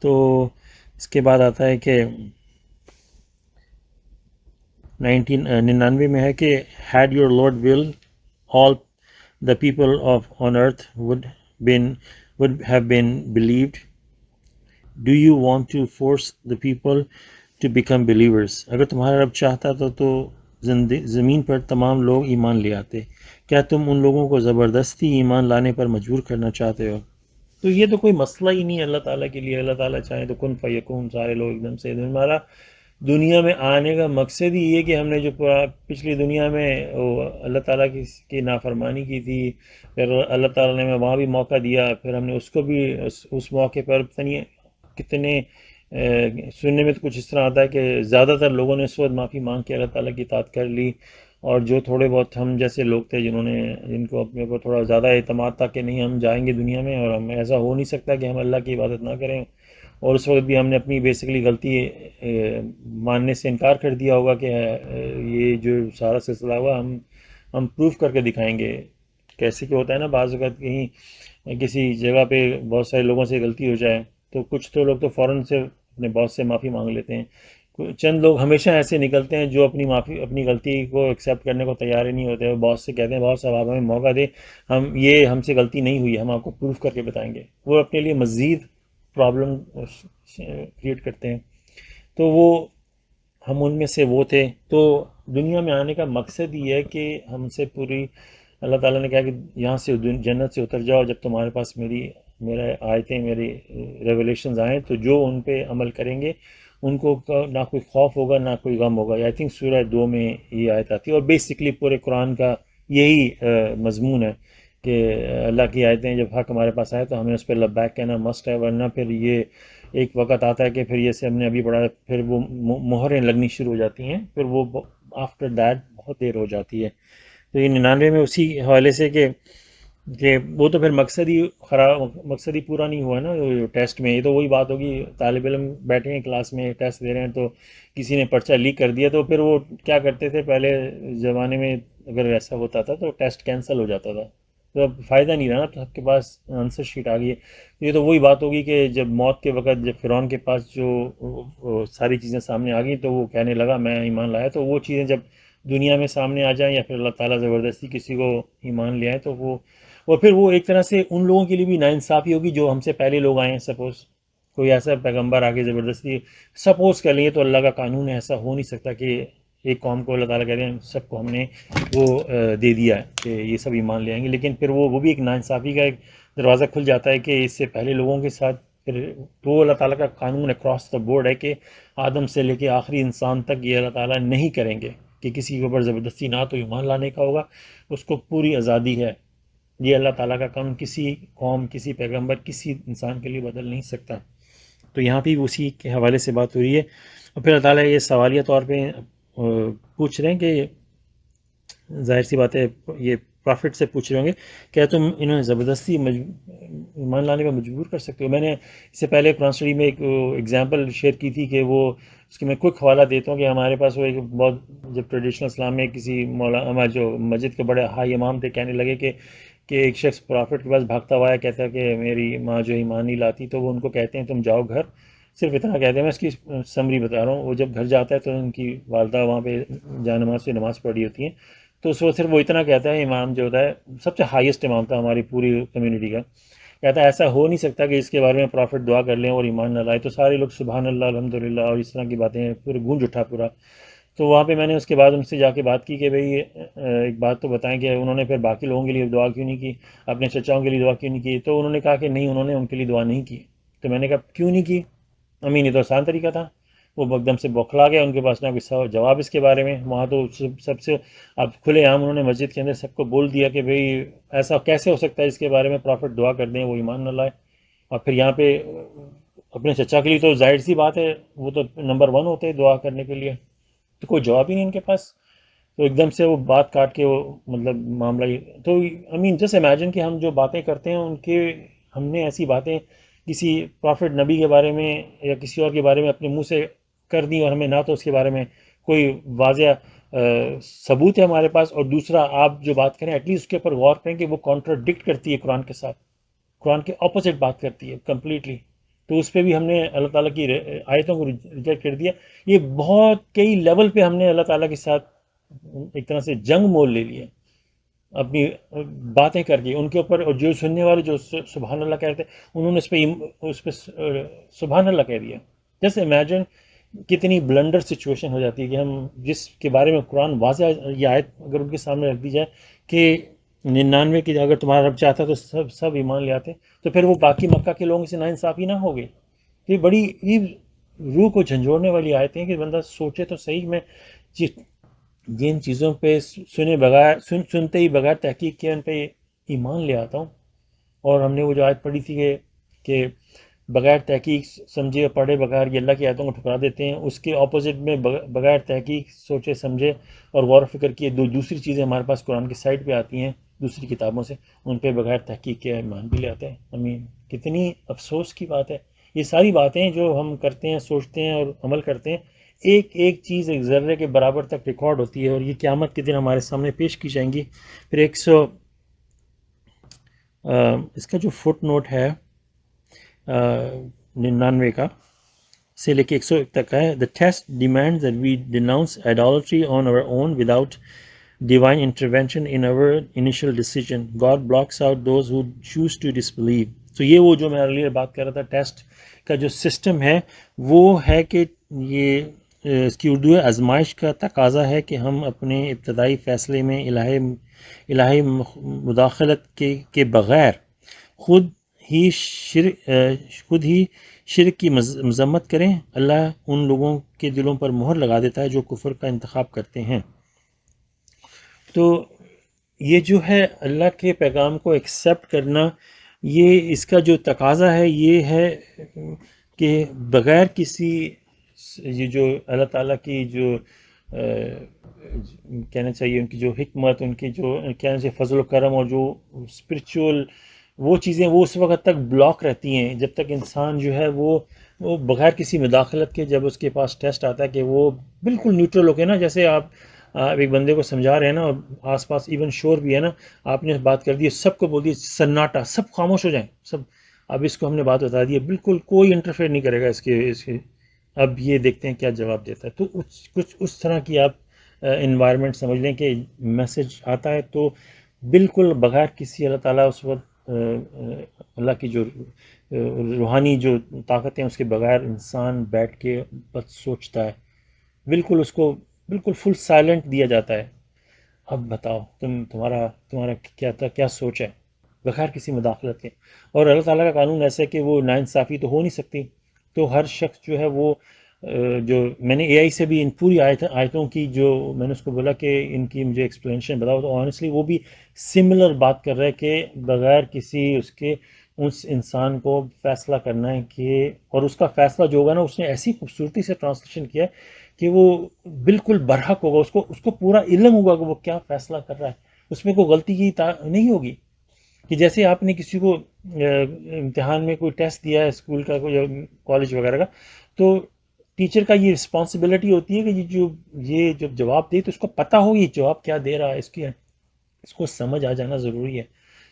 تو اس کے بعد آتا ہے کہ 99 میں ہے کہ had your Lord will, all the people of on earth would have been believed. Do you want to force the people to become believers? اگر تمہارا رب چاہتا تو زمین پر تمام لوگ ایمان لے آتے. کیا تم ان لوگوں کو زبردستی ایمان لانے پر مجبور کرنا چاہتے ہو؟ تو یہ تو کوئی مسئلہ ہی نہیں ہے اللہ تعالیٰ کے لیے. اللہ تعالیٰ چاہیں تو کن فیکون، سارے لوگ ایک دم سے. ہمارا دنیا میں آنے کا مقصد ہی یہ کہ ہم نے جو پچھلی دنیا میں اللہ تعالیٰ کی نافرمانی کی تھی، پھر اللہ تعالیٰ نے ہمیں وہاں بھی موقع دیا، پھر ہم نے اس کو بھی اس موقع پر کتنے سننے میں تو کچھ اس طرح آتا ہے کہ زیادہ تر لوگوں نے اس وقت معافی مانگ کے اللہ تعالیٰ کی اطاعت کر لی، اور جو تھوڑے بہت ہم جیسے لوگ تھے جن کو اپنے اوپر تھوڑا زیادہ اعتماد تھا کہ نہیں ہم جائیں گے دنیا میں اور ہم ایسا ہو نہیں سکتا کہ ہم اللہ کی عبادت نہ کریں، اور اس وقت بھی ہم نے اپنی بیسیکلی غلطی ماننے سے انکار کر دیا ہوگا کہ یہ جو سارا سلسلہ ہوا ہم پروف کر کے دکھائیں گے. کیسے کہ ہوتا ہے نا، بعض اوقات کہیں کسی جگہ پہ بہت سارے لوگوں سے غلطی ہو جائے تو کچھ تو لوگ تو فوراً سے اپنے باس سے معافی مانگ لیتے ہیں. چند لوگ ہمیشہ ایسے نکلتے ہیں جو اپنی غلطی کو ایکسیپٹ کرنے کو تیار ہی نہیں ہوتے. باس سے کہتے ہیں باس صاحب آپ ہمیں موقع دیں، ہم سے غلطی نہیں ہوئی، ہم آپ کو پروف کر کے بتائیں گے. وہ اپنے لیے مزید پرابلم کریٹ کرتے ہیں. تو ہم ان میں سے وہ تھے. تو دنیا میں آنے کا مقصد یہ ہے کہ ہم سے پوری، اللہ تعالیٰ نے کہا کہ یہاں سے جنت سے اتر جاؤ، جب تمہارے پاس میرے آیتیں، میری ریولیشنز آئیں تو جو ان پہ عمل کریں گے ان کو نہ کوئی خوف ہوگا نہ کوئی غم ہوگا. آئی تھنک سورہ 2 میں یہ آیت آتی ہے، اور بیسکلی پورے قرآن کا یہی مضمون ہے کہ اللہ کی آیتیں جب حق ہمارے پاس آئے تو ہمیں اس پہ لبیک کہنا مسٹ ہے، ورنہ پھر یہ ایک وقت آتا ہے کہ پھر یہ سے ہم نے ابھی پڑھا، پھر وہ مہریں لگنی شروع ہو جاتی ہیں، پھر وہ آفٹر دیٹ بہت دیر ہو جاتی ہے. تو یہ 99 میں اسی حوالے سے کہ وہ تو پھر مقصد ہی پورا نہیں ہوا نا ٹیسٹ میں. یہ تو وہی بات ہوگی، طالب علم بیٹھے ہیں کلاس میں ٹیسٹ دے رہے ہیں تو کسی نے پرچہ لیک کر دیا، تو پھر وہ کیا کرتے تھے پہلے زمانے میں، اگر ایسا ہوتا تھا تو ٹیسٹ کینسل ہو جاتا تھا. تو اب فائدہ نہیں رہا نا، تو آپ کے پاس آنسر شیٹ آ گئی ہے. یہ تو وہی بات ہوگی کہ جب موت کے وقت جب فرعون کے پاس جو ساری چیزیں سامنے آ گئیں تو وہ کہنے لگا میں ایمان لایا. تو وہ چیزیں جب دنیا میں سامنے آ جائیں یا پھر اللہ تعالیٰ زبردستی کسی کو ایمان لے آئے تو اور پھر وہ ایک طرح سے ان لوگوں کے لیے بھی ناانصافی ہوگی جو ہم سے پہلے لوگ آئے ہیں. سپوز کوئی ایسا پیغمبر آگے زبردستی، سپوز کر لیں، تو اللہ کا قانون ہے، ایسا ہو نہیں سکتا کہ ایک قوم کو اللہ تعالیٰ کہتے ہیں سب کو ہم نے وہ دے دیا ہے کہ یہ سب ایمان لے آئیں گے. لیکن پھر وہ بھی ایک ناانصافی کا ایک دروازہ کھل جاتا ہے کہ اس سے پہلے لوگوں کے ساتھ پھر تو اللہ تعالیٰ کا قانون اکراس دا بورڈ ہے کہ آدم سے لے کے آخری انسان تک یہ اللہ تعالیٰ نہیں کریں گے کہ کسی کے اوپر زبردستی نہ تو ایمان لانے کا ہوگا، اس کو پوری آزادی ہے. یہ اللہ تعالیٰ کا قانون کسی قوم، کسی پیغمبر، کسی انسان کے لیے بدل نہیں سکتا. تو یہاں پہ اسی کے حوالے سے بات ہو رہی ہے. اور پھر اللہ تعالیٰ یہ سوالیہ طور پہ پوچھ رہے ہیں کہ ظاہر سی بات ہے یہ پرافٹ سے پوچھ رہے ہوں گے کیا تم انہیں زبردستی ایمان لانے پہ مجبور کر سکتے ہو. میں نے اس سے پہلے قرآن اسٹڈی میں ایک ایگزامپل شیئر کی تھی کہ وہ اس کے میں کوئی حوالہ دیتا ہوں کہ ہمارے پاس وہ ایک بہت، جب ٹریڈیشنل اسلام میں کسی مولانا جو مسجد کے بڑے ہائی امام تھے کہنے لگے کہ ایک شخص پرافٹ کے پاس بھاگتا ہوا ہے، کہتا ہے کہ میری ماں جو ایمان نہیں لاتی، تو وہ ان کو کہتے ہیں تم جاؤ گھر. صرف اتنا کہتے ہیں، میں اس کی سمری بتا رہا ہوں. وہ جب گھر جاتا ہے تو ان کی والدہ وہاں پہ جائے نماز سے نماز پڑھی ہوتی ہیں، تو اس وقت صرف وہ اتنا کہتا ہے، امام جو ہوتا ہے سب سے ہائیسٹ امام تھا ہماری پوری کمیونٹی کا، کہتا ہے ایسا ہو نہیں سکتا کہ اس کے بارے میں پرافٹ دعا کر لیں اور ایمان نہ لائے. تو سارے لوگ سبحان اللہ الحمدللہ اور اس طرح کی باتیں پورے گونج اٹھا پورا. تو وہاں پہ میں نے اس کے بعد ان سے جا کے بات کی کہ بھئی ایک بات تو بتائیں کہ انہوں نے پھر باقی لوگوں کے لیے دعا کیوں نہیں کی، اپنے چچاؤں کے لیے دعا کیوں نہیں کی. تو انہوں نے کہا کہ نہیں، انہوں نے ان کے لیے دعا نہیں کی. تو میں نے کہا کیوں نہیں کی؟ امین، یہ تو آسان طریقہ تھا. وہ ایک دم سے بوکھلا گیا، ان کے پاس نہ کوئی جواب اس کے بارے میں. وہاں تو سب سے اب کھلے عام انہوں نے مسجد کے اندر سب کو بول دیا کہ بھئی ایسا کیسے ہو سکتا ہے اس کے بارے میں پرافٹ دعا کر دیں وہ ایمان نہ لائے. اور پھر یہاں پہ اپنے چچا کے لیے تو ظاہر سی بات ہے وہ تو نمبر 1 ہوتے ہیں دعا کرنے کے لیے، تو کوئی جواب ہی نہیں ان کے پاس. تو ایک دم سے وہ بات کاٹ کے وہ مطلب معاملہ ہی تو امین جسٹ امیجن کہ ہم جو باتیں کرتے ہیں ان کے ہم نے ایسی باتیں کسی پرافٹ نبی کے بارے میں یا کسی اور کے بارے میں اپنے منہ سے کر دی اور ہمیں نہ تو اس کے بارے میں کوئی واضح ثبوت ہے ہمارے پاس، اور دوسرا آپ جو بات کریں ایٹ لیسٹ اس کے اوپر غور کریں کہ وہ کانٹراڈکٹ کرتی ہے قرآن کے ساتھ، قرآن کے اپوزٹ بات کرتی ہے کمپلیٹلی، تو اس پہ بھی ہم نے اللہ تعالیٰ کی آیتوں کو ریجیکٹ کر دیا. یہ بہت کئی لیول پہ ہم نے اللہ تعالیٰ کے ساتھ ایک طرح سے جنگ مول لے لیا اپنی باتیں کر کے ان کے اوپر، اور جو سننے والے جو سبحان اللہ کہتے ہیں انہوں نے اس پہ سبحان اللہ کہہ دیا. جیسے امیجن کتنی بلنڈر سچویشن ہو جاتی ہے کہ ہم جس کے بارے میں قرآن واضح یہ آیت اگر ان کے سامنے رکھ دی جائے کہ 99 کی اگر تمہارا رب چاہتا تو سب ایمان لے آتے، تو پھر وہ باقی مکہ کے لوگوں سے ناانصافی نہ ہوگی. یہ بڑی روح کو جھنجھوڑنے والی آیتیں ہیں کہ بندہ سوچے تو صحیح. میں جن چیزوں پہ سنتے ہی بغیر تحقیق کے ان پہ ایمان لے آتا ہوں. اور ہم نے وہ جو آیت پڑھی تھی کہ بغیر تحقیق سمجھے اور پڑھے بغیر یہ اللہ کی آیتوں کو ٹھکرا دیتے ہیں، اس کے اپوزٹ میں بغیر تحقیق سوچے سمجھے اور غور و فکر کیے دوسری چیزیں ہمارے پاس قرآن کی سائٹ پہ آتی ہیں دوسری کتابوں سے، ان پہ بغیر تحقیق کے ایمان بھی لے آتے ہیں. کتنی افسوس کی بات ہے. یہ ساری باتیں جو ہم کرتے ہیں، سوچتے ہیں اور عمل کرتے ہیں، ایک ایک چیز ایک ذرے کے برابر تک ریکارڈ ہوتی ہے، اور یہ قیامت کے دن ہمارے سامنے پیش کی جائیں گی. پھر اس کا جو فٹ نوٹ ہے 99 کا سے لے کے 101 تک کا ہے. The test demands that we denounce idolatry on our own without divine intervention in our initial decision. God blocks out those who choose to disbelieve. So یہ وہ جو میں ارلیئر بات کر رہا تھا، ٹیسٹ کا جو سسٹم ہے وہ ہے کہ یہ اس کی اردو ہے آزمائش کا تقاضا ہے کہ ہم اپنے ابتدائی فیصلے میں الہی مداخلت کے بغیر خود ہی شرک کی مذمت کریں. اللہ ان لوگوں کے دلوں پر مہر لگا دیتا ہے جو کفر کا انتخاب کرتے ہیں. تو یہ جو ہے اللہ کے پیغام کو ایکسیپٹ کرنا، یہ اس کا جو تقاضا ہے یہ ہے کہ بغیر کسی یہ جو اللہ تعالیٰ کی جو کہنا چاہیے ان کی جو حکمت، ان کی جو کہنا چاہیے فضل و کرم اور جو اسپرچول وہ چیزیں وہ اس وقت تک بلاک رہتی ہیں جب تک انسان جو ہے وہ بغیر کسی مداخلت کے، جب اس کے پاس ٹیسٹ آتا ہے کہ وہ بالکل نیوٹرل ہو کے نا، جیسے آپ ایک بندے کو سمجھا رہے ہیں نا اور آس پاس ایون شور بھی ہے نا، آپ نے بات کر دی سب کو بول دی سناٹا، سب خاموش ہو جائیں سب. اب اس کو ہم نے بات بتا دی ہے، بالکل کوئی انٹرفیئر نہیں کرے گا اس کے. اب یہ دیکھتے ہیں کیا جواب دیتا ہے. تو کچھ اس طرح کی آپ انوائرمنٹ سمجھ لیں کہ میسج آتا ہے تو بالکل بغیر کسی اللہ تعالیٰ اس وقت اللہ کی جو روحانی جو طاقتیں اس کے بغیر انسان بیٹھ کے بس سوچتا ہے، بالکل اس کو بالکل فل سائلنٹ دیا جاتا ہے. اب بتاؤ تمہارا کیا سوچ ہے بغیر کسی مداخلت کے. اور اللہ تعالیٰ کا قانون ایسا ہے کہ وہ ناانصافی تو ہو نہیں سکتی. تو ہر شخص جو ہے وہ جو میں نے اے آئی سے بھی ان پوری آیتوں کی جو میں نے اس کو بولا کہ ان کی مجھے ایکسپلینیشن بتاؤ، تو آنیسٹلی وہ بھی سملر بات کر رہا ہے کہ بغیر کسی اس انسان کو فیصلہ کرنا ہے کہ، اور اس کا فیصلہ جو ہوگا نا اس نے ایسی خوبصورتی سے ٹرانسلیشن کیا ہے کہ وہ بالکل برحق ہوگا، اس کو پورا علم ہوگا کہ وہ کیا فیصلہ کر رہا ہے، اس میں کوئی غلطی کی نہیں ہوگی. کہ جیسے آپ نے کسی کو امتحان میں کوئی ٹیسٹ دیا ہے اسکول کا یا کالج وغیرہ کا، تو ٹیچر کا یہ رسپانسبلٹی ہوتی ہے کہ یہ جب جواب دے تو اس کو پتہ ہو یہ جواب کیا دے رہا ہے، اس کو سمجھ آ جانا ضروری ہے.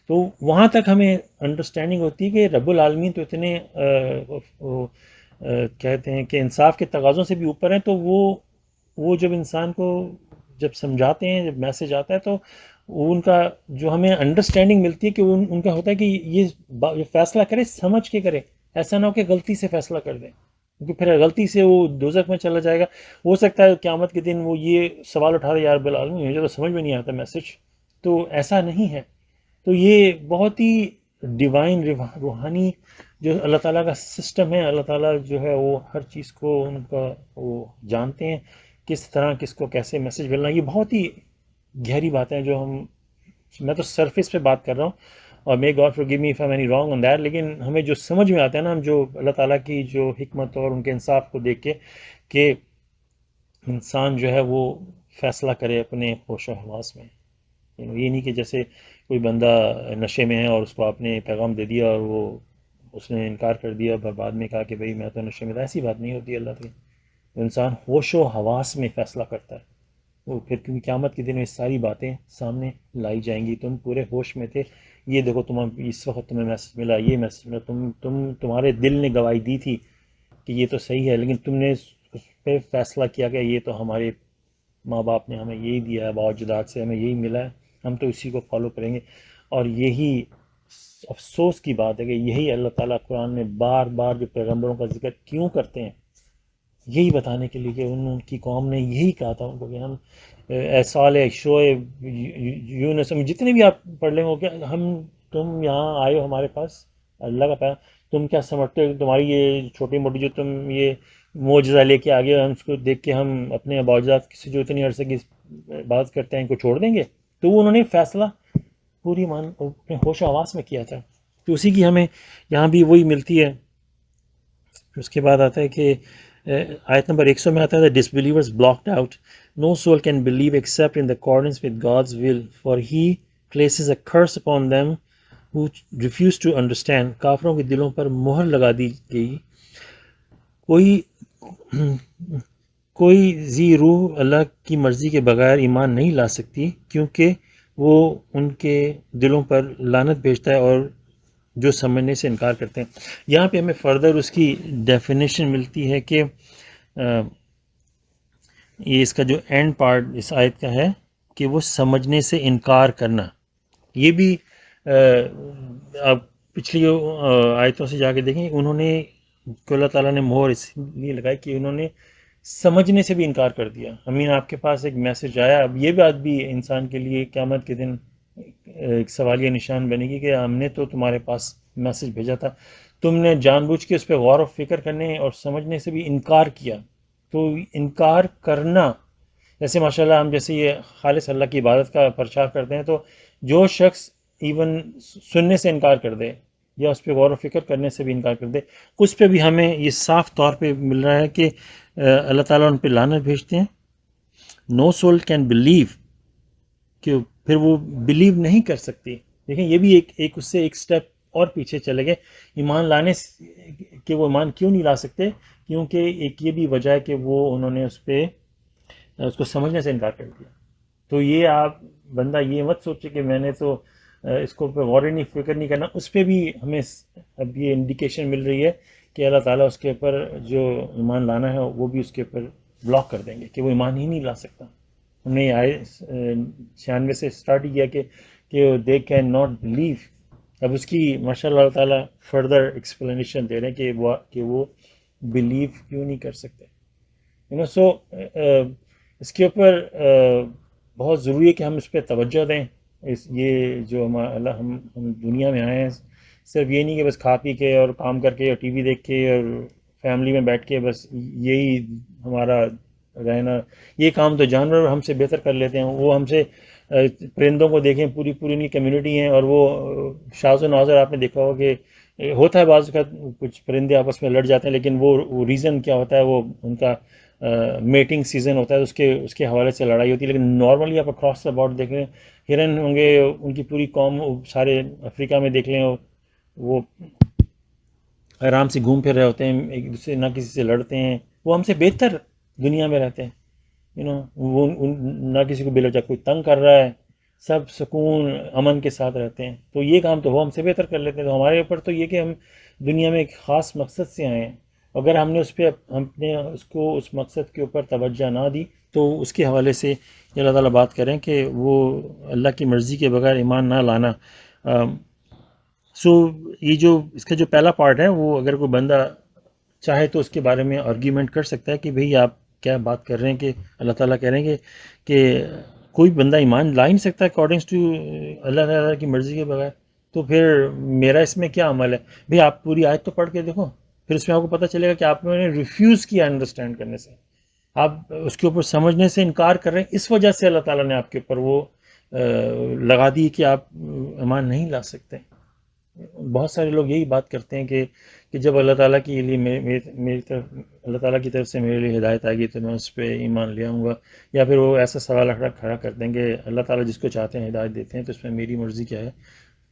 تو وہاں تک ہمیں انڈرسٹینڈنگ ہوتی ہے کہ رب العالمین تو اتنے کہتے ہیں کہ انصاف کے تقاضوں سے بھی اوپر ہیں. تو وہ جب انسان کو جب سمجھاتے ہیں، جب میسج آتا ہے، تو ان کا جو ہمیں انڈرسٹینڈنگ ملتی ہے کہ ان کا ہوتا ہے کہ یہ فیصلہ کرے سمجھ کے کرے، ایسا نہ ہو کہ غلطی سے فیصلہ کر دیں، کیونکہ پھر غلطی سے وہ دوزخ میں چلا جائے گا. ہو سکتا ہے قیامت کے دن وہ یہ سوال اٹھا دے، یار بالعالمین مجھے تو سمجھ میں نہیں آتا میسج. تو ایسا نہیں ہے. تو یہ بہت ہی ڈیوائن روحانی جو اللہ تعالیٰ کا سسٹم ہے. اللہ تعالیٰ جو ہے وہ ہر چیز کو ان کا وہ جانتے ہیں کس طرح کس کو کیسے میسج ملنا. یہ بہت ہی گہری باتیں جو میں تو سرفیس پہ بات کر رہا ہوں، اور may God forgive me if I'm any wrong on that، لیکن ہمیں جو سمجھ میں آتا ہے نا، ہم جو اللہ تعالیٰ کی جو حکمت اور ان کے انصاف کو دیکھ کے کہ انسان جو ہے وہ فیصلہ کرے اپنے ہوش و حواس میں. یہ نہیں کہ جیسے کوئی بندہ نشے میں ہے اور اس کو آپ نے پیغام دے دیا اور وہ اس نے انکار کر دیا، بعد میں کہا کہ بھئی میں تو نشے میں تھا، ایسی بات نہیں ہوتی اللہ کی. انسان ہوش و حواس میں فیصلہ کرتا ہے وہ پھر، کیونکہ قیامت کے دن یہ ساری باتیں سامنے لائی جائیں گی. تم پورے ہوش میں تھے، یہ دیکھو تم اس وقت تمہیں میسج ملا، یہ میسج ملا، تمہارے دل نے گواہی دی تھی کہ یہ تو صحیح ہے، لیکن تم نے اس پہ فیصلہ کیا کہ یہ تو ہمارے ماں باپ نے ہمیں یہی دیا ہے، باوجداد سے ہمیں یہی ملا ہے، ہم تو اسی کو فالو کریں گے. اور یہی افسوس کی بات ہے کہ یہی اللہ تعالیٰ قرآن میں بار بار جو پیغمبروں کا ذکر کیوں کرتے ہیں، یہی بتانے کے لیے کہ ان کی قوم نے یہی کہا تھا ان کو کہ ہم صالح، شعیب، یونس، جتنے بھی آپ پڑھ لیں گے کہ تم یہاں آئے ہو ہمارے پاس اللہ کا پیغام، تم کیا سمجھتے ہو کہ تمہاری یہ چھوٹی موٹی جو تم یہ معجزہ لے کے آگے، ہم اس کو دیکھ کے ہم اپنے باوجات سے جو اتنی عرصے کی بات کرتے ہیں ان کو چھوڑ دیں گے؟ تو وہ انہوں نے فیصلہ پوری اپنے ہوش و حواس میں کیا تھا. تو اسی کی ہمیں یہاں بھی وہی ملتی ہے. پھر اس کے بعد آتا ہے کہ آیت نمبر 100 میں آتا ہے disbelievers blocked out, no soul can believe except in accordance with God's will for he places a curse upon them who refuse to understand. کافروں کے دلوں پر مہر لگا دی گئی. کوئی کوئی ذی روح اللہ کی مرضی کے بغیر ایمان نہیں لا سکتی، کیونکہ وہ ان کے دلوں پر لعنت بھیجتا ہے اور جو سمجھنے سے انکار کرتے ہیں. یہاں پہ ہمیں فردر اس کی ڈیفینیشن ملتی ہے کہ یہ اس کا جو اینڈ پارٹ اس آیت کا ہے کہ وہ سمجھنے سے انکار کرنا. یہ بھی آپ پچھلی آیتوں سے جا کے دیکھیں، انہوں نے کہ اللہ تعالیٰ نے مہر اس لیے لگائی کہ انہوں نے سمجھنے سے بھی انکار کر دیا. امین آپ کے پاس ایک میسج آیا، اب یہ بات بھی انسان کے لیے قیامت کے دن ایک سوالیہ نشان بنے گی کہ ہم نے تو تمہارے پاس میسج بھیجا تھا، تم نے جان بوجھ کے اس پہ غور و فکر کرنے اور سمجھنے سے بھی انکار کیا. تو انکار کرنا، جیسے ماشاءاللہ ہم جیسے یہ خالص اللہ کی عبادت کا پرچار کرتے ہیں، تو جو شخص ایون سننے سے انکار کر دے یا اس پہ غور و فکر کرنے سے بھی انکار کر دے، اس پہ بھی ہمیں یہ صاف طور پہ مل رہا ہے کہ اللہ تعالیٰ ان پہ لعنت بھیجتے ہیں. نو سول کین بلیو، کہ پھر وہ بلیو نہیں کر سکتی. دیکھیں یہ بھی ایک اس سے ایک سٹیپ اور پیچھے چلے گئے. ایمان لانے کہ وہ ایمان کیوں نہیں لا سکتے؟ کیونکہ ایک یہ بھی وجہ ہے کہ وہ انہوں نے اس کو سمجھنے سے انکار کر دیا. تو یہ آپ بندہ یہ مت سوچے کہ میں نے تو اس کو پہ غور نہیں فکر نہیں کرنا. اس پہ بھی ہمیں اب یہ انڈیکیشن مل رہی ہے کہ اللہ تعالیٰ اس کے اوپر جو ایمان لانا ہے وہ بھی اس کے اوپر بلاک کر دیں گے کہ وہ ایمان ہی نہیں لا سکتا. ہم نے آئے 96 سے اسٹارٹ ہی کیا کہ دے کین ناٹ بلیو. اب اس کی ماشاء اللہ تعالیٰ فردر ایکسپلینیشن دے رہے ہیں کہ وہ بلیو کیوں نہیں کر سکتے. سو اس کے اوپر بہت ضروری ہے کہ ہم اس پہ توجہ دیں. یہ جو ہم دنیا میں آئے ہیں، صرف یہ نہیں کہ بس کھا پی کے اور کام کر کے اور ٹی وی دیکھ کے اور فیملی میں بیٹھ کے بس یہی ہمارا رہنا. یہ کام تو جانور ہم سے بہتر کر لیتے ہیں. وہ ہم سے پرندوں کو دیکھیں، پوری ان کی کمیونٹی ہیں، اور وہ شاذ و نادر آپ نے دیکھا ہو کہ ہوتا ہے بعض کا کچھ پرندے آپس میں لڑ جاتے ہیں، لیکن وہ ریزن کیا ہوتا ہے، وہ ان کا میٹنگ سیزن ہوتا ہے، اس کے حوالے سے لڑائی ہوتی ہے. لیکن نارملی آپ اکراس دا بورڈ دیکھ لیں، ہرن ہوں گے، ان کی پوری قوم سارے افریقہ میں دیکھ لیں، وہ آرام سے گھوم پھر رہے ہوتے ہیں، ایک دوسرے نہ کسی سے لڑتے ہیں. وہ ہم سے بہتر دنیا میں رہتے ہیں. وہ نہ کسی کو بلا وجہ کوئی تنگ کر رہا ہے، سب سکون امن کے ساتھ رہتے ہیں. تو یہ کام تو وہ ہم سے بہتر کر لیتے ہیں. تو ہمارے اوپر تو یہ کہ ہم دنیا میں ایک خاص مقصد سے آئے ہیں. اگر ہم نے اس مقصد کے اوپر توجہ نہ دی، تو اس کے حوالے سے اللہ تعالیٰ بات کریں کہ وہ اللہ کی مرضی کے بغیر ایمان نہ لانا. یہ جو اس کا جو پہلا پارٹ ہے، وہ اگر کوئی بندہ چاہے تو اس کے بارے میں آرگیومنٹ کر سکتا ہے کہ بھئی آپ کیا بات کر رہے ہیں کہ اللہ تعالیٰ کہہ رہے ہیں کہ کوئی بندہ ایمان لا ہی نہیں سکتا اکارڈنگس ٹو اللہ تعالیٰ کی مرضی کے بغیر. تو پھر میرا اس میں کیا عمل ہے؟ بھئی آپ پوری آیت تو پڑھ کے دیکھو، پھر اس میں آپ کو پتہ چلے گا کہ آپ نے ریفیوز کیا انڈرسٹینڈ کرنے سے، آپ اس کے اوپر سمجھنے سے انکار کر رہے ہیں. اس وجہ سے اللہ تعالیٰ نے آپ کے اوپر وہ لگا دی کہ آپ ایمان نہیں لا سکتے. بہت سارے لوگ یہی بات کرتے ہیں کہ جب اللہ تعالیٰ کے لیے میری طرف اللہ تعالیٰ کی طرف سے میرے لیے ہدایت آئے گی تو میں اس پہ ایمان لے آؤں گا. یا پھر وہ ایسا سوال کھڑا کرتے ہیں کہ اللہ تعالیٰ جس کو چاہتے ہیں ہدایت دیتے ہیں تو اس میں میری مرضی کیا ہے.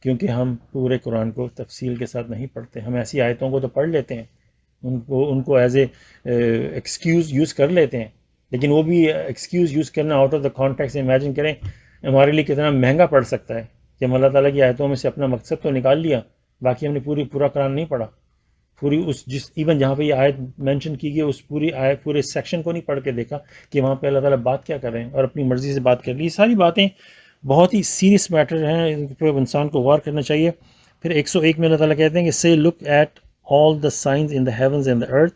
کیونکہ ہم پورے قرآن کو تفصیل کے ساتھ نہیں پڑھتے. ہم ایسی آیتوں کو تو پڑھ لیتے ہیں, ان کو ایز اے ایکسکیوز یوز کر لیتے ہیں, لیکن وہ بھی ایکسکیوز یوز کرنا out of the context. Imagine کریں ہمارے لیے کتنا مہنگا پڑ سکتا ہے کہ ہم اللہ تعالیٰ کی آیتوں میں سے اپنا مقصد تو نکال لیا, باقی ہم نے پورا قرآن نہیں پڑھا. پوری اس ایون جہاں پہ یہ آیت مینشن کی گئی اس پوری آیت پورے سیکشن کو نہیں پڑھ کے دیکھا کہ وہاں پہ اللہ تعالیٰ بات کیا کر رہے ہیں اور اپنی مرضی سے بات کر لی. یہ ساری باتیں بہت ہی سیریس میٹر ہیں, ان پہ انسان کو غور کرنا چاہیے. پھر 101 میں اللہ تعالیٰ کہتے ہیں کہ say look at all the signs in the heavens and the earth,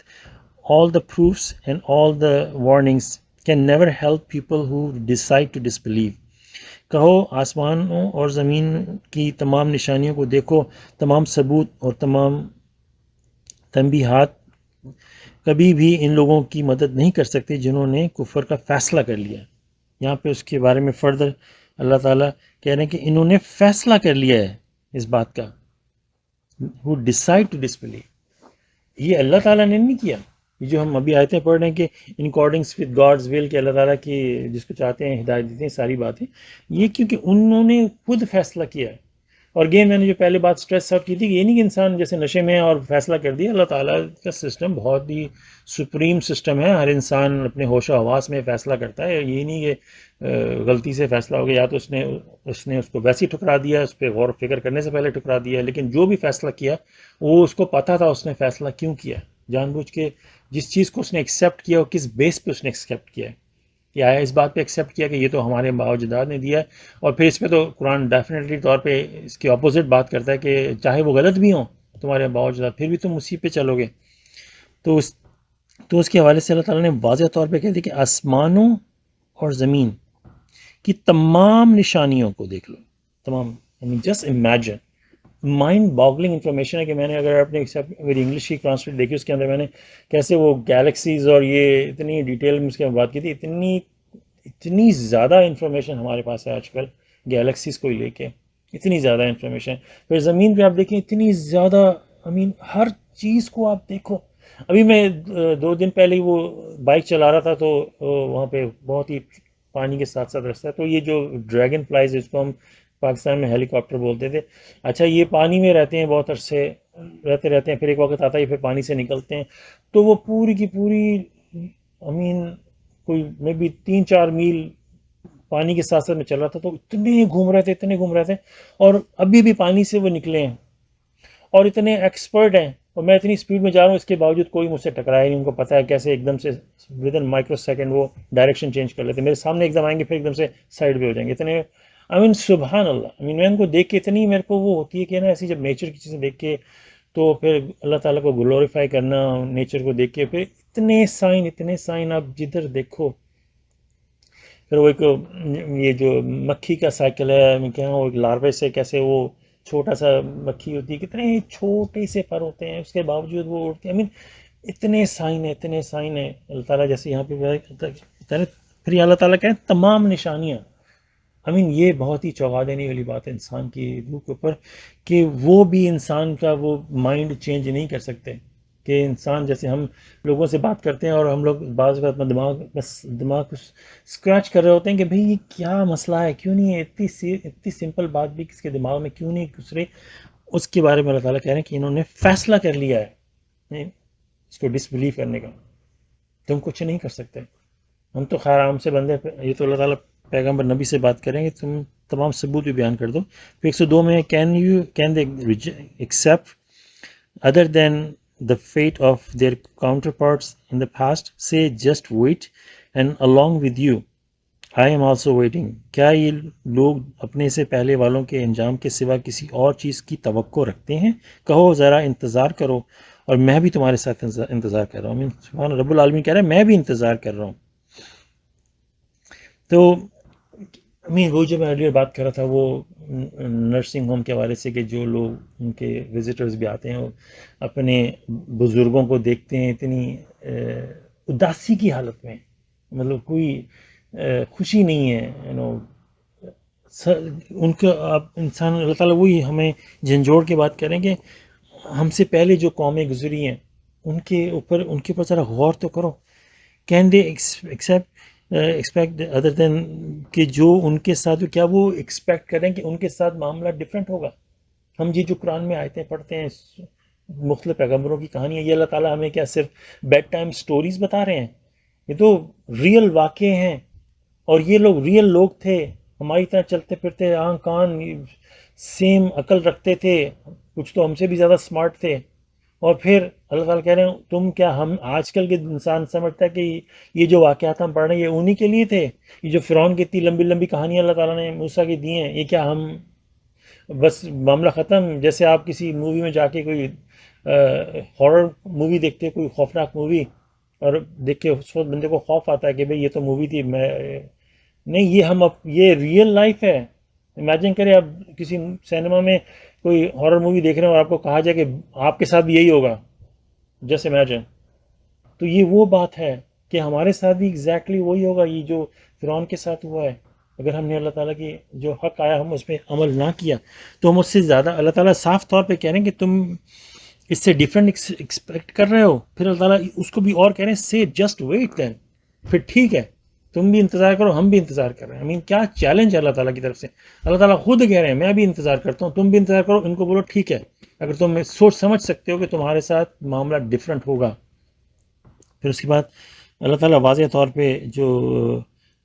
all the proofs and all the warnings can never help people who decide to disbelieve. کہو آسمانوں اور زمین کی تمام نشانیوں کو دیکھو, تمام ثبوت اور تمام تنبیہات کبھی بھی ان لوگوں کی مدد نہیں کر سکتے جنہوں نے کفر کا فیصلہ کر لیا. یہاں پہ اس کے بارے میں فردر اللہ تعالیٰ کہہ رہے ہیں کہ انہوں نے فیصلہ کر لیا ہے اس بات کا, who decide to disbelieve. یہ اللہ تعالیٰ نے نہیں کیا. یہ جو ہم ابھی آیتیں پڑھ رہے ہیں کہ ان اکارڈنگس ود گاڈز ول, کہ اللہ تعالیٰ کی جس کو چاہتے ہیں ہدایت دیتے ہیں, ساری باتیں یہ کیونکہ انہوں نے خود فیصلہ کیا ہے. اور اگین میں نے جو پہلے بات اسٹریس آؤٹ کی تھی کہ یہ نہیں کہ انسان جیسے نشے میں اور فیصلہ کر دیا. اللہ تعالیٰ کا سسٹم بہت ہی سپریم سسٹم ہے. ہر انسان اپنے ہوش و حواس میں فیصلہ کرتا ہے. یہ نہیں کہ غلطی سے فیصلہ ہو گیا, یا تو اس نے اس کو ویسے ہی ٹھکرا دیا, اس پہ غور و فکر کرنے سے پہلے ٹھکرا دیا, لیکن جو بھی فیصلہ کیا وہ اس کو پتہ تھا اس نے فیصلہ کیوں کیا, جان بوجھ کے جس چیز کو اس نے ایکسیپٹ کیا, وہ کس بیس پہ اس نے ایکسیپٹ کیا ہے. کہ آیا اس بات پہ ایکسیپٹ کیا کہ یہ تو ہمارے باء و اجداد نے دیا ہے. اور پھر اس پہ تو قرآن ڈیفینیٹلی طور پہ اس کے اپوزٹ بات کرتا ہے کہ چاہے وہ غلط بھی ہوں تمہارے باء و اجداد, پھر بھی تم اسی پہ چلو گے. تو اس کے حوالے سے اللہ تعالیٰ نے واضح طور پہ کہہ دیا کہ آسمانوں اور زمین کی تمام نشانیوں کو دیکھ لو. تمام, just imagine, mind boggling information ہے کہ میں نے اگر اپنے میری انگلش کی ٹرانسلیٹ دیکھی اس کے اندر میں نے کیسے وہ گیلیکسیز اور یہ اتنی ڈیٹیل میں اس کے بات کی تھی. اتنی زیادہ انفارمیشن ہمارے پاس ہے آج کل گیلیکسیز کو لے کے, اتنی زیادہ انفارمیشن. پھر زمین پہ آپ دیکھیں اتنی زیادہ, ہر چیز کو آپ دیکھو. ابھی میں 2 دن پہلے ہی وہ بائک چلا رہا تھا تو وہاں پہ بہت ہی پانی کے ساتھ ساتھ رستہ ہے, تو یہ جو ڈریگن فلائز اس کو ہم پاکستان میں ہیلی کاپٹر بولتے تھے. اچھا, یہ پانی میں رہتے ہیں بہت عرصے رہتے ہیں, پھر ایک وقت آتا ہے پھر پانی سے نکلتے ہیں, تو وہ پوری کی پوری کوئی میں بھی 3-4 میل پانی کے ساتھ ساتھ میں چل رہا تھا, تو اتنے گھوم رہے تھے اور ابھی بھی پانی سے وہ نکلے ہیں اور اتنے ایکسپرٹ ہیں, اور میں اتنی سپیڈ میں جا رہا ہوں اس کے باوجود کوئی مجھ سے ٹکرایا نہیں. ان کو پتہ ہے کیسے ایک دم سے ود ان مائکرو سیکنڈ وہ ڈائریکشن چینج کر لیتے. میرے سامنے ایک دم آئیں گے پھر ایک دم سے سائڈ پہ ہو جائیں گے. اتنے سبحان اللہ. میں ان کو دیکھ کے اتنی میرے کو وہ ہوتی ہے کہ نا ایسی جب نیچر کی چیزیں دیکھ کے تو پھر اللہ تعالیٰ کو گلوریفائی کرنا, نیچر کو دیکھ کے پھر اتنے سائن آپ جدھر دیکھو. پھر وہ ایک یہ جو مکھی کا سائیکل ہے, میں کہہ رہا ہوں ایک لاروے سے کیسے وہ چھوٹا سا مکھی ہوتی ہے, کتنے چھوٹے سے پر ہوتے ہیں, اس کے باوجود وہ اڑتے ہیں. اتنے سائن ہیں اللہ تعالیٰ جیسے یہاں پہ. پھر اللہ تعالیٰ کہیں تمام نشانیاں. یہ بہت ہی چونکا دینے والی بات ہے انسان کی روح کے اوپر کہ وہ بھی انسان کا وہ مائنڈ چینج نہیں کر سکتے. کہ انسان جیسے ہم لوگوں سے بات کرتے ہیں اور ہم لوگ بعض وقت دماغ کو اسکریچ کر رہے ہوتے ہیں کہ بھئی یہ کیا مسئلہ ہے, کیوں نہیں ہے اتنی سمپل بات بھی کس کے دماغ میں کیوں نہیں گزرے. اس کے بارے میں اللہ تعالیٰ کہہ رہے ہیں کہ انہوں نے فیصلہ کر لیا ہے اس کو ڈس بلیو کرنے کا. تم کچھ نہیں کر سکتے. ہم تو خیر عام سے بندے, یہ تو اللہ تعالیٰ پیغمبر نبی سے بات کریں گے تم تمام ثبوت بھی بیان کر دو. پھر 102 میں can they accept other than the fate of their counterparts in the past, say just wait and along with you I am also waiting. کیا یہ لوگ اپنے سے پہلے والوں کے انجام کے سوا کسی اور چیز کی توقع رکھتے ہیں؟ کہو ذرا انتظار کرو اور میں بھی تمہارے ساتھ انتظار کر رہا ہوں. سبحان رب العالمین کہہ رہا ہے میں بھی انتظار کر رہا ہوں. تو وہ جو میں ارلیئر بات کر رہا تھا وہ نرسنگ ہوم کے حوالے سے کہ جو لوگ ان کے وزٹرز بھی آتے ہیں وہ اپنے بزرگوں کو دیکھتے ہیں اتنی اداسی کی حالت میں, کوئی خوشی نہیں ہے, ان کا آپ انسان اللہ تعالیٰ وہی ہمیں جھنجھوڑ کے بات کریں کہ ہم سے پہلے جو قومیں گزری ہیں ان کے اوپر ذرا غور تو کرو. کین دے ایکسپیکٹ ادر دین کہ جو ان کے ساتھ کیا وہ ایکسپیکٹ کریں کہ ان کے ساتھ معاملہ ڈفرینٹ ہوگا؟ ہم جو قرآن میں آیتیں پڑھتے ہیں مختلف پیغمبروں کی کہانیاں، یہ اللہ تعالیٰ ہمیں کیا صرف بیڈ ٹائم سٹوریز بتا رہے ہیں؟ یہ تو ریئل واقعے ہیں، اور یہ لوگ ریئل لوگ تھے، ہماری طرح چلتے پھرتے، آنکھ کان سیم عقل رکھتے تھے، کچھ تو ہم سے بھی زیادہ سمارٹ تھے. اور پھر اللہ تعالیٰ کہہ رہے ہیں تم کیا، ہم آج کل کے انسان سمجھتا ہے کہ یہ جو واقعات ہم پڑھ رہے ہیں یہ انہی کے لیے تھے؟ یہ جو فرعون کی اتنی لمبی لمبی کہانیاں اللہ تعالیٰ نے موسیٰ کی دی ہیں، یہ کیا ہم بس معاملہ ختم؟ جیسے آپ کسی مووی میں جا کے کوئی ہارر مووی دیکھتے ہیں، کوئی خوفناک مووی، اور دیکھ کے اس وقت بندے کو خوف آتا ہے کہ بھئی یہ تو مووی تھی، میں نہیں، یہ ریئل لائف ہے. امیجن کریں آپ کسی سینما میں کوئی ہارر مووی دیکھ رہے ہیں اور آپ کو کہا جائے کہ آپ کے ساتھ بھی یہی ہوگا، جسٹ امیجن. تو یہ وہ بات ہے کہ ہمارے ساتھ بھی ایگزیکٹلی وہی ہوگا، یہ جو فرعون کے ساتھ ہوا ہے. اگر ہم نے اللہ تعالیٰ کی جو حق آیا ہم اس پہ عمل نہ کیا تو ہم اس سے زیادہ، اللہ تعالیٰ صاف طور پہ کہہ رہے ہیں کہ تم اس سے ڈفرینٹ ایکسپیکٹ کر رہے ہو. پھر اللہ تعالیٰ اس کو بھی اور کہہ رہے ہیں سے جسٹ ویٹ دین، پھر ٹھیک ہے تم بھی انتظار کرو، ہم بھی انتظار کر رہے ہیں. کیا چیلنج ہے اللہ تعالیٰ کی طرف سے. اللہ تعالیٰ خود کہہ رہے ہیں میں بھی انتظار کرتا ہوں، تم بھی انتظار کرو. ان کو بولو ٹھیک ہے، اگر تم سوچ سمجھ سکتے ہو کہ تمہارے ساتھ معاملہ ڈفرینٹ ہوگا. پھر اس کے بعد اللہ تعالیٰ واضح طور پہ جو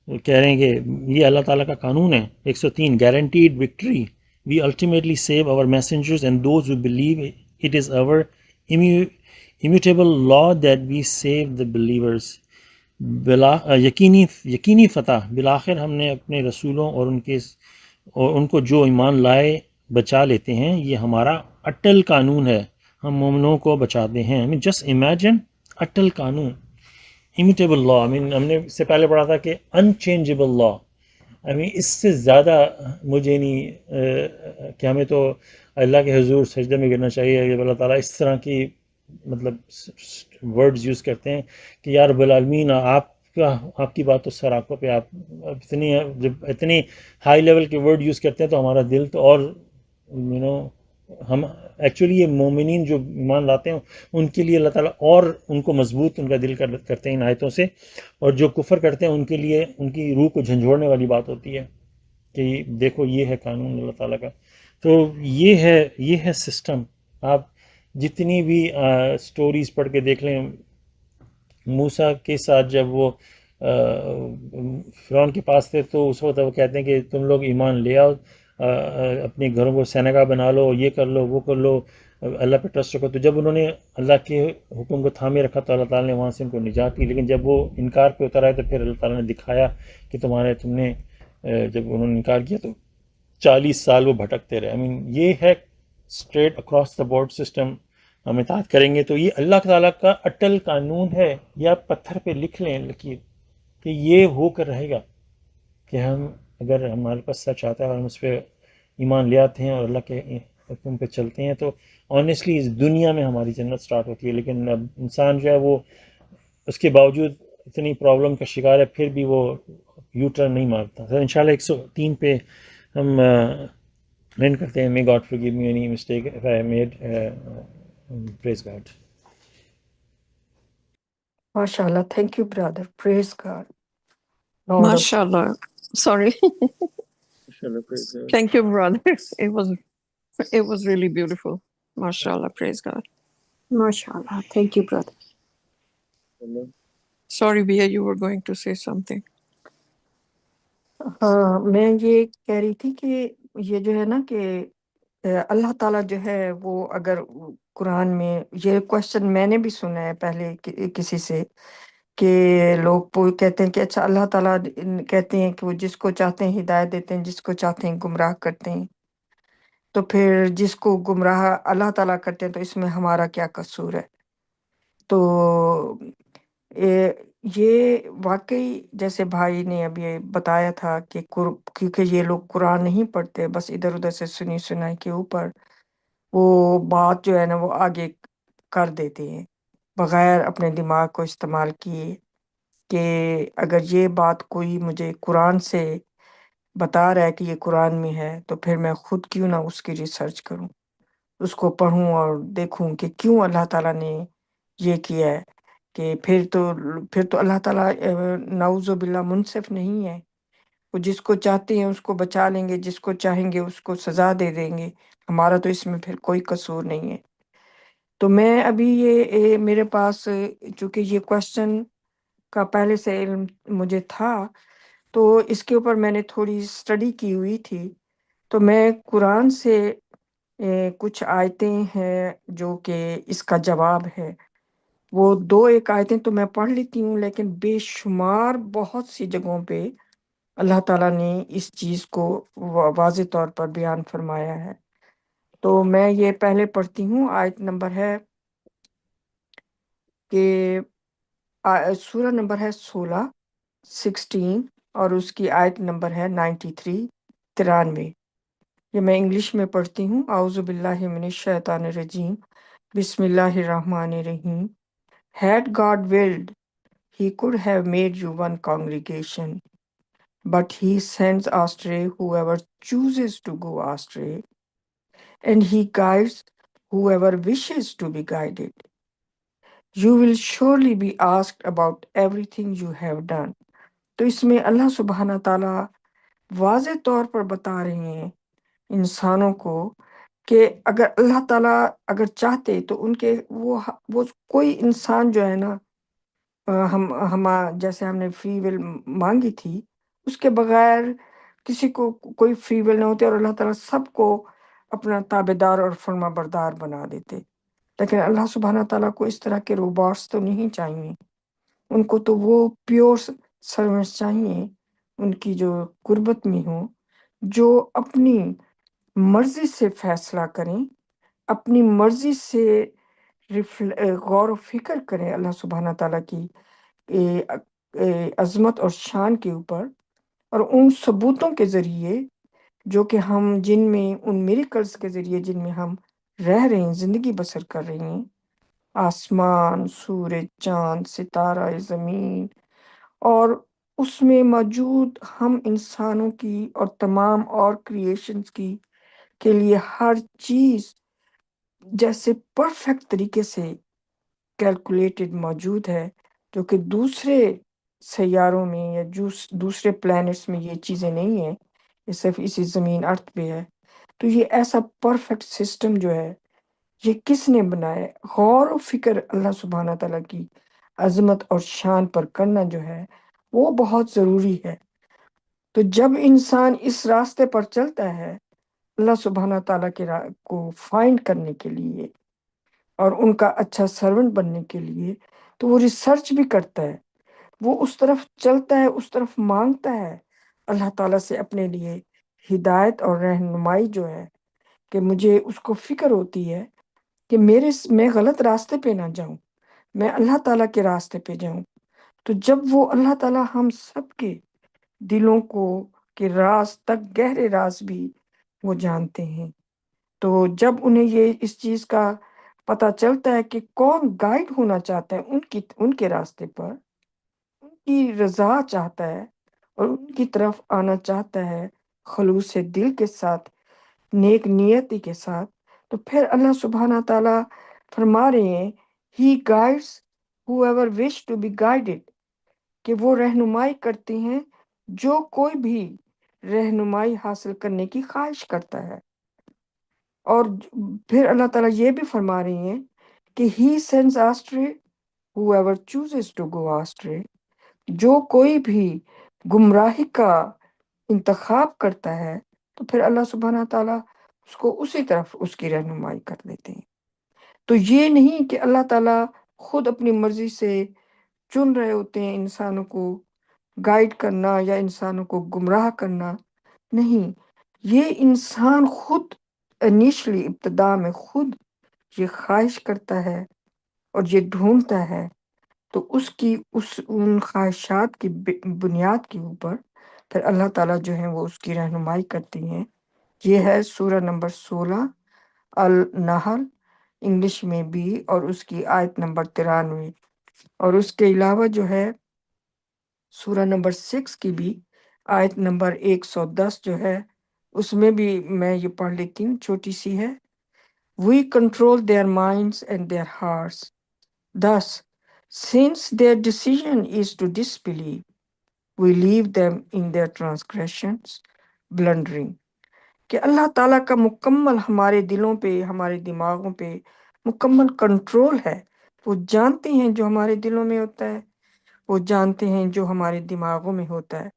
کہہ رہے ہیں کہ یہ اللہ تعالیٰ کا قانون ہے. 103 guaranteed victory, we ultimately save our messengers and those who believe it is our immutable law that we save the believers. یقینی فتح، بالآخر ہم نے اپنے رسولوں اور ان کو جو ایمان لائے بچا لیتے ہیں. یہ ہمارا اٹل قانون ہے، ہم مومنوں کو بچاتے ہیں. جسٹ امیجن، اٹل قانون، امیٹیبل لا. ہم نے اس سے پہلے پڑھا تھا کہ انچینجبل لا. اس سے زیادہ مجھے نہیں کہ ہمیں تو اللہ کے حضور سجدے میں گرنا چاہیے. جب اللہ تعالیٰ اس طرح کی مطلب ورڈز یوز کرتے ہیں کہ یا رب العالمین آپ کی بات تو سر آنکھوں پہ، آپ جب اتنے ہائی لیول کے ورڈ یوز کرتے ہیں تو ہمارا دل تو اور ہم ایکچولی یہ مومنین جو ایمان لاتے ہیں ان کے لیے اللہ تعالیٰ اور ان کو مضبوط ان کا دل کرتے ہیں ان آیتوں سے، اور جو کفر کرتے ہیں ان کے لیے ان کی روح کو جھنجھوڑنے والی بات ہوتی ہے کہ دیکھو یہ ہے قانون اللہ تعالیٰ کا. تو یہ ہے سسٹم. آپ جتنی بھی سٹوریز پڑھ کے دیکھ لیں، موسیٰ کے ساتھ جب وہ فرعون کے پاس تھے تو اس وقت وہ کہتے ہیں کہ تم لوگ ایمان لے آؤ، اپنے گھروں کو سینگاہ بنا لو، یہ کر لو وہ کر لو، اللہ پہ ٹرسٹ رکھو. تو جب انہوں نے اللہ کے حکم کو تھامے رکھا تو اللہ تعالیٰ نے وہاں سے ان کو نجات دی. لیکن جب وہ انکار پہ اتر آئے تو پھر اللہ تعالیٰ نے دکھایا کہ تم نے جب انہوں نے انکار کیا تو 40 سال وہ بھٹکتے رہے. یہ ہے straight across the board system. ہم اطاعت کریں گے تو یہ اللہ تعالیٰ کا اٹل قانون ہے. یہ آپ پتھر پہ لکھ لیں لکیر کہ یہ ہو کر رہے گا کہ ہم اگر ہمارے پاس سچ آتا ہے اور ہم اس پہ ایمان لے آتے ہیں اور اللہ کے حکم پہ چلتے ہیں تو آنیسٹلی اس دنیا میں ہماری جنت سٹارٹ ہوتی ہے. لیکن اب انسان جو ہے وہ اس کے باوجود اتنی پرابلم کا شکار ہے پھر بھی وہ یو ٹرن نہیں مارتا. تو انشاءاللہ 103 پہ ہم اینڈ کرتے ہیں. may God forgive me any mistake if I made. Praise God. MashaAllah. Thank you, brother. Praise God. Round up. MashaAllah. Sorry. Inshallah, praise God. Thank you, brother. It was really beautiful. MashaAllah. Praise God. MashaAllah. Thank you, brother. Sorry, Bia, you were going to say something. ہاں، میں یہ کہہ رہی تھی کہ یہ جو ہے نا کہ اللہ تعالیٰ جو ہے وہ اگر قرآن میں یہ کوشچن میں نے بھی سنا ہے پہلے کسی سے کہ لوگ کہتے ہیں کہ اچھا اللہ تعالیٰ کہتے ہیں کہ وہ جس کو چاہتے ہیں ہدایت دیتے ہیں، جس کو چاہتے ہیں گمراہ کرتے ہیں، تو پھر جس کو گمراہ اللہ تعالیٰ کرتے ہیں تو اس میں ہمارا کیا قصور ہے؟ تو یہ واقعی جیسے بھائی نے ابھی بتایا تھا کہ کیونکہ یہ لوگ قرآن نہیں پڑھتے، بس ادھر ادھر سے سنی سنائی کے اوپر وہ بات جو ہے نا وہ آگے کر دیتے ہیں بغیر اپنے دماغ کو استعمال کیے کہ اگر یہ بات کوئی مجھے قرآن سے بتا رہا ہے کہ یہ قرآن میں ہے، تو پھر میں خود کیوں نہ اس کی ریسرچ کروں، اس کو پڑھوں اور دیکھوں کہ کیوں اللہ تعالیٰ نے یہ کیا ہے۔ کہ پھر تو اللہ تعالیٰ نعوذ باللہ منصف نہیں ہے، وہ جس کو چاہتے ہیں اس کو بچا لیں گے، جس کو چاہیں گے اس کو سزا دے دیں گے، ہمارا تو اس میں پھر کوئی قصور نہیں ہے۔ تو میں ابھی یہ میرے پاس چونکہ یہ کوشچن کا پہلے سے علم مجھے تھا، تو اس کے اوپر میں نے تھوڑی اسٹڈی کی ہوئی تھی، تو میں قرآن سے کچھ آیتیں ہیں جو کہ اس کا جواب ہے، وہ 2-1 آیتیں تو میں پڑھ لیتی ہوں، لیکن بے شمار بہت سی جگہوں پہ اللہ تعالیٰ نے اس چیز کو واضح طور پر بیان فرمایا ہے۔ تو میں یہ پہلے پڑھتی ہوں، آیت نمبر ہے کہ سورہ نمبر ہے 16 اور اس کی آیت نمبر ہے 93 یہ میں انگلش میں پڑھتی ہوں۔ اعوذ باللہ من الشیطان الرجیم، بسم اللہ الرحمن الرحیم۔ Had God willed, he could have made you one congregation, but he sends astray whoever chooses to go astray, and he guides whoever wishes to be guided. You will surely be asked about everything you have done. تو اس میں اللہ سبحانہ تعالیٰ واضح طور پر بتا رہے ہیں انسانوں کو کہ اگر اللہ تعالیٰ اگر چاہتے تو ان کے وہ کوئی انسان جو ہے نا، ہم جیسے ہم نے فری ول مانگی تھی، اس کے بغیر کسی کو کوئی فری ول نہ ہوتی، اور اللہ تعالیٰ سب کو اپنا تابع دار اور فرما بردار بنا دیتے۔ لیکن اللہ سبحانہ تعالیٰ کو اس طرح کے روبوٹس تو نہیں چاہیے، ان کو تو وہ پیور سرونٹس چاہیے، ان کی جو قربت میں ہوں، جو اپنی مرضی سے فیصلہ کریں، اپنی مرضی سے غور و فکر کریں اللہ سبحانہ تعالیٰ کی عظمت اور شان کے اوپر، اور ان ثبوتوں کے ذریعے جو کہ جن میں ان میریکلز کے ذریعے جن میں ہم رہ رہے ہیں، زندگی بسر کر رہے ہیں، آسمان، سورج، چاند، ستارہ زمین، اور اس میں موجود ہم انسانوں کی اور تمام اور کریشنز کی کے لیے ہر چیز جیسے پرفیکٹ طریقے سے کیلکولیٹڈ موجود ہے، جو کہ دوسرے سیاروں میں یا دوسرے پلانٹس میں یہ چیزیں نہیں ہیں، یہ صرف اسی زمین ارتھ پہ ہے۔ تو یہ ایسا پرفیکٹ سسٹم جو ہے، یہ کس نے بنایا؟ غور و فکر اللہ سبحانہ تعالیٰ کی عظمت اور شان پر کرنا جو ہے وہ بہت ضروری ہے۔ تو جب انسان اس راستے پر چلتا ہے اللہ سبحانہ تعالیٰ کے کو فائنڈ کرنے کے لیے اور ان کا اچھا سرونٹ بننے کے لیے، تو وہ ریسرچ بھی کرتا ہے، وہ اس طرف چلتا ہے، اس طرف مانگتا ہے اللہ تعالیٰ سے اپنے لیے ہدایت اور رہنمائی جو ہے، کہ مجھے اس کو فکر ہوتی ہے کہ میں غلط راستے پہ نہ جاؤں، میں اللہ تعالیٰ کے راستے پہ جاؤں۔ تو جب وہ اللہ تعالیٰ ہم سب کے دلوں کو کے راز تک، گہرے راز بھی وہ جانتے ہیں، تو جب انہیں اس چیز کا پتہ چلتا ہے کہ کون گائیڈ ہونا چاہتا ہے ان کے راستے پر، ان کی رضا چاہتا ہے اور ان کی طرف آنا چاہتا ہے خلوص دل کے ساتھ، نیک نیتی کے ساتھ، تو پھر اللہ سبحانہ تعالیٰ فرما رہے ہیں He guides whoever wish to be guided، کہ وہ رہنمائی کرتے ہیں جو کوئی بھی رہنمائی حاصل کرنے کی خواہش کرتا ہے۔ اور پھر اللہ تعالیٰ یہ بھی فرما رہی ہیں کہ He sends astray whoever chooses to go astray، جو کوئی بھی گمراہی کا انتخاب کرتا ہے تو پھر اللہ سبحانہ تعالیٰ اس کو اسی طرف اس کی رہنمائی کر دیتے ہیں۔ تو یہ نہیں کہ اللہ تعالیٰ خود اپنی مرضی سے چن رہے ہوتے ہیں انسانوں کو گائیڈ کرنا یا انسانوں کو گمراہ کرنا، نہیں، یہ انسان خود انیشلی ابتدا میں خود یہ خواہش کرتا ہے اور یہ ڈھونڈتا ہے، تو ان خواہشات کی بنیاد کے اوپر پھر اللہ تعالیٰ جو ہیں وہ اس کی رہنمائی کرتی ہیں۔ یہ ہے سورہ نمبر 16 النحل انگلش میں بھی، اور اس کی آیت نمبر 93، اور اس کے علاوہ جو ہے سورہ نمبر 6 کی بھی آیت نمبر 110 جو ہے اس میں بھی میں یہ پڑھ لیتی ہوں، چھوٹی سی ہے. We control their minds and their hearts. Thus, since their decision is to disbelieve, we leave them in their transgressions, blundering. کہ اللہ تعالیٰ کا مکمل ہمارے دلوں پہ، ہمارے دماغوں پہ مکمل کنٹرول ہے. وہ جانتے ہیں جو ہمارے دلوں میں ہوتا ہے، وہ جانتے ہیں جو ہمارے دماغوں میں ہوتا ہے.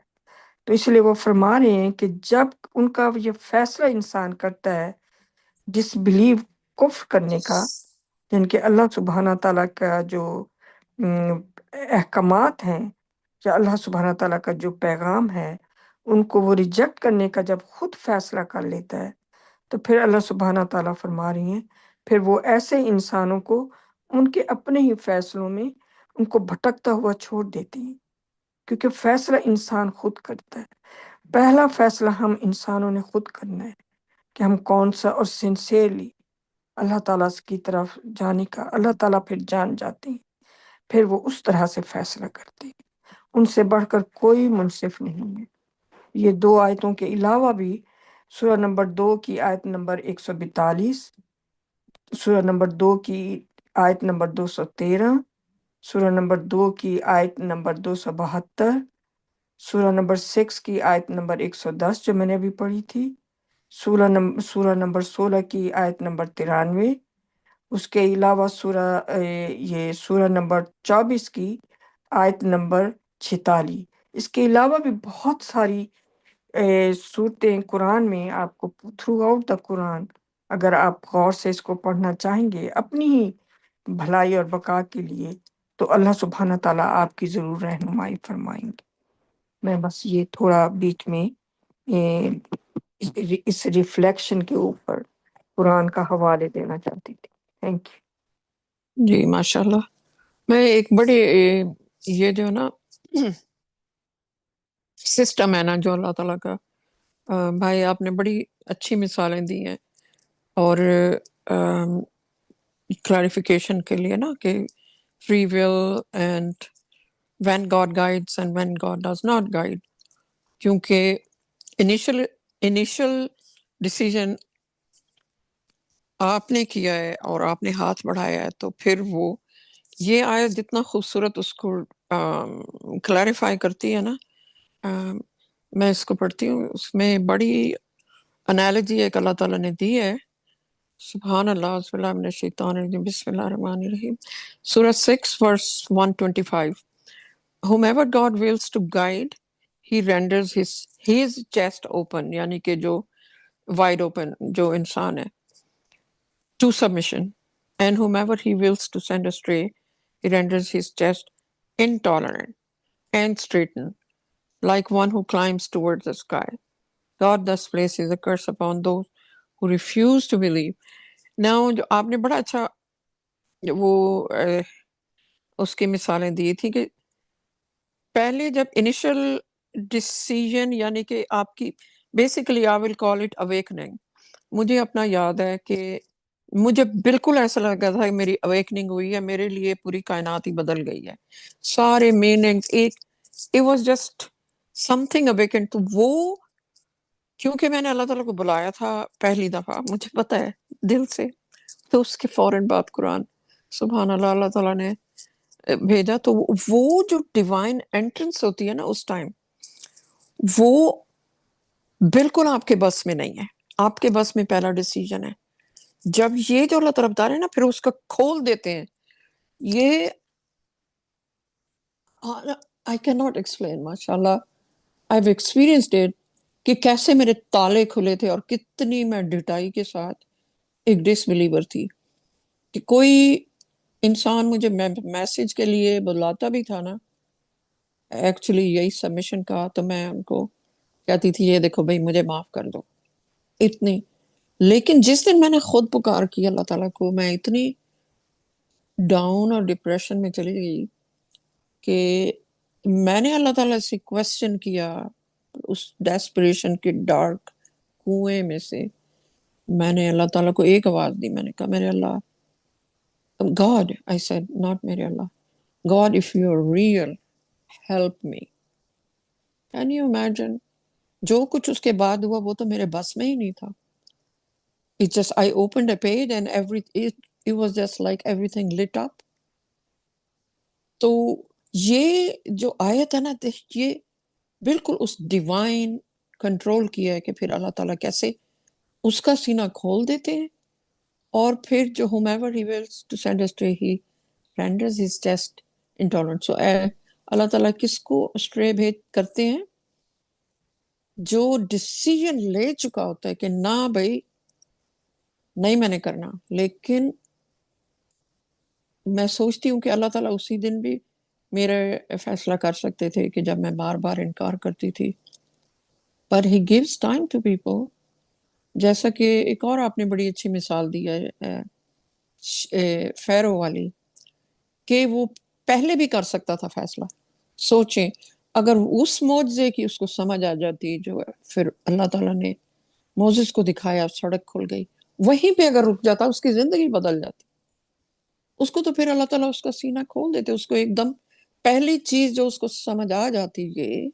تو اس لیے وہ فرما رہے ہیں کہ جب ان کا یہ فیصلہ انسان کرتا ہے ڈس بلیو، کفر کرنے کا، یعنی کہ اللہ سبحانہ تعالیٰ کا جو احکامات ہیں یا اللہ سبحانہ تعالیٰ کا جو پیغام ہے ان کو وہ ریجیکٹ کرنے کا جب خود فیصلہ کر لیتا ہے، تو پھر اللہ سبحانہ تعالیٰ فرما رہی ہیں پھر وہ ایسے انسانوں کو ان کے اپنے ہی فیصلوں میں ان کو بھٹکتا ہوا چھوڑ دیتی ہیں، کیونکہ فیصلہ انسان خود کرتا ہے. پہلا فیصلہ ہم انسانوں نے خود کرنا ہے کہ ہم کون سا اور سنسیئرلی اللہ تعالیٰ کی طرف جانے کا. اللہ تعالیٰ پھر جان جاتے ہیں، پھر وہ اس طرح سے فیصلہ کرتے ہیں. ان سے بڑھ کر کوئی منصف نہیں ہے. یہ 2 آیتوں کے علاوہ بھی سورہ نمبر 2 کی آیت نمبر 142، سورہ نمبر 2 کی آیت نمبر 213، سورہ نمبر 2 کی آیت نمبر 272، سورہ نمبر 6 کی آیت نمبر 110 جو میں نے ابھی پڑھی تھی، سورہ نمبر 16 کی آیت نمبر 93، اس کے علاوہ سورہ نمبر 24 کی آیت نمبر 46. اس کے علاوہ بھی بہت ساری صورتیں قرآن میں آپ کو تھرو آؤٹ دا قرآن، اگر آپ غور سے اس کو پڑھنا چاہیں گے اپنی ہی بھلائی اور بقا کے لیے، تو اللہ سبحانہ تعالیٰ آپ کی ضرور رہنمائی فرمائیں گے. میں بس یہ تھوڑا بیچ میں اس ریفلیکشن کے اوپر قرآن کا حوالے دینا چاہتی تھی. Thank you. جی ماشاءاللہ. میں ایک بڑے یہ جو نا سسٹم ہے نا جو اللہ تعالیٰ کا، بھائی آپ نے بڑی اچھی مثالیں دی ہیں، اور کلیریفیکیشن کے لیے نا کہ free will end when God guides and when God does not guide. کیونکہ انیشل ڈیسیژن آپ نے کیا ہے اور آپ نے ہاتھ بڑھایا ہے، تو پھر وہ یہ آیت جتنا خوبصورت اس کو کلیریفائی کرتی ہے نا. میں اس کو پڑھتی ہوں، اس میں بڑی انالوجی ایک اللہ تعالیٰ نے دی ہے. سبحان اللہ، اعوذ باللہ من الشیطان الرجیم، بسم اللہ الرحمن الرحیم. سورہ 6 verse 125. Whomever God wills to guide, he renders his chest open، یعنی کہ جو wide open جو انسان ہے، to submission. And whomever he wills to send astray, he renders his chest intolerant and straitened, like one who climbs towards the sky. God thus places a curse upon those who refuse to believe. Now جو آپ نے بڑا اچھا وہ اس کی مثالیں دی تھی کہ پہلے جب انیشل ڈیسیژن، یعنی کہ آپ کی basically I will call it awakening. مجھے اپنا یاد ہے کہ مجھے بالکل ایسا لگا تھا کہ میری اویکننگ ہوئی ہے، میرے لیے پوری کائنات ہی بدل گئی ہے، سارے میننگز ایک، it was just some thing اویکن. تو وہ کیونکہ میں نے اللہ تعالیٰ کو بلایا تھا پہلی دفعہ، مجھے پتہ ہے دل سے، تو اس کے فوراً بعد قرآن سبحان اللہ اللہ تعالیٰ نے بھیجا. تو وہ جو ڈیوائن انٹرنس ہوتی ہے نا اس ٹائم، وہ بالکل آپ کے بس میں نہیں ہے. آپ کے بس میں پہلا ڈیسیژن ہے. جب یہ جو اللہ تعالیٰ بتا رہے ہیں نا، پھر اس کا کھول دیتے ہیں. یہ آئی کین ناٹ ایکسپلین، ماشاء اللہ آئی ہیو ایکسپیرینسڈ اٹ، کہ کیسے میرے تالے کھلے تھے اور کتنی میں ڈٹائی کے ساتھ ایک ڈس بلیور تھی. کہ کوئی انسان مجھے میسج کے لیے بلاتا بھی تھا نا، ایکچولی یہی سبمیشن کا، تو میں ان کو کہتی تھی یہ دیکھو بھائی مجھے معاف کر دو، اتنی. لیکن جس دن میں نے خود پکار کی اللہ تعالیٰ کو، میں اتنی ڈاؤن اور ڈپریشن میں چلی گئی کہ میں نے اللہ تعالیٰ سے کوسچن کیا، اس ڈیسپریشن کے ڈارک کنویں میں سے میں نے اللہ تعالیٰ کو ایک آواز دی. میں نے کہا میرے اللہ، God, I said, not میرے اللہ، God, if you are real, help me. Can you imagine? جو کچھ اس کے بعد ہوا وہ تو میرے بس میں ہی نہیں تھا. It just, I opened a page and it was just like everything lit up. تو یہ جو آیت ہے نا یہ بالکل اس ڈیوائن کنٹرول کیا ہے کہ پھر اللہ تعالیٰ کیسے اس کا سینہ کھول دیتے ہیں اور پھر جو whomever he wills to send astray he renders his test intolerant. So اللہ تعالیٰ کس کو اسٹرے بھیج کرتے ہیں؟ جو ڈیسیژن لے چکا ہوتا ہے کہ نہ بھائی نہیں میں نے کرنا. لیکن میں سوچتی ہوں کہ اللہ تعالیٰ اسی دن بھی میرے فیصلہ کر سکتے تھے کہ جب میں بار بار انکار کرتی تھی. But he gives time to people. جیسا کہ ایک اور آپ نے بڑی اچھی مثال دی ہے فیرو والی کہ وہ پہلے بھی کر سکتا تھا فیصلہ. سوچیں اگر اس معجزے کی اس کو سمجھ آ جاتی جو پھر اللہ تعالیٰ نے موسیس کو دکھایا سڑک کھل گئی وہیں پہ اگر رک جاتا اس کی زندگی بدل جاتی. اس کو تو پھر اللہ تعالیٰ اس کا سینہ کھول دیتے. اس کو ایک دم پہلی چیز جو اس کو سمجھ آ جاتی یہ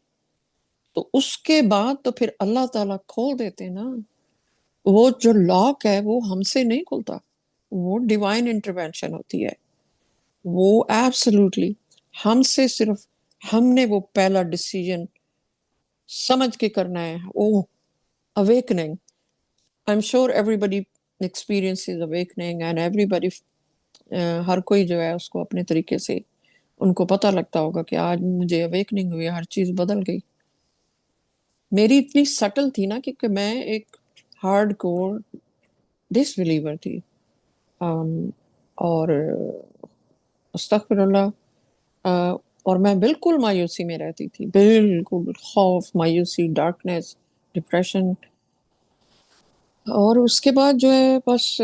تو اس کے بعد تو پھر اللہ تعالیٰ کھول دیتے نا. وہ جو لاک ہے وہ ہم سے نہیں کھلتا. وہ ڈیوائن انٹرونشن ہوتی ہے. وہ ایبسلیوٹلی ہم سے صرف ہم نے وہ پہلا ڈیسیژن سمجھ کے کرنا ہے. او awakening. I'm sure everybody experiences awakening and everybody ہر کوئی جو ہے اس کو اپنے طریقے سے ان کو پتہ لگتا ہوگا کہ آج مجھے اویکننگ ہوئی ہر چیز بدل گئی. میری اتنی سٹل تھی نا کہ میں ایک ہارڈ کور ڈس بلیور تھی اور استغفر اللہ اور میں بالکل مایوسی میں رہتی تھی. بالکل خوف مایوسی ڈارکنیس ڈپریشن. اور اس کے بعد جو ہے بس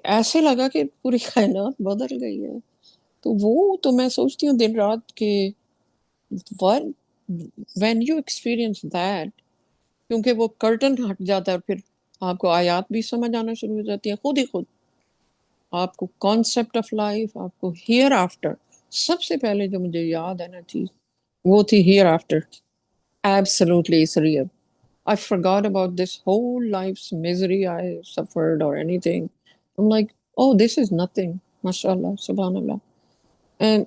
ایسے لگا کہ پوری کائنات بدل گئی ہے. تو وہ تو میں سوچتی ہوں دن رات کہ when you experience that کیونکہ وہ کرٹن ہٹ جاتا ہے اور پھر آپ کو آیات بھی سمجھ آنا شروع ہو جاتی ہیں خود ہی خود. آپ کو کانسیپٹ آف لائف آپ کو ہیئر آفٹر. سب سے پہلے جو مجھے یاد ہے نا چیز وہ تھی hereafter. Absolutely it's real. I forgot about this whole life's misery I suffered or anything. I'm like, oh, this is nothing. MashaAllah, Subhanallah. And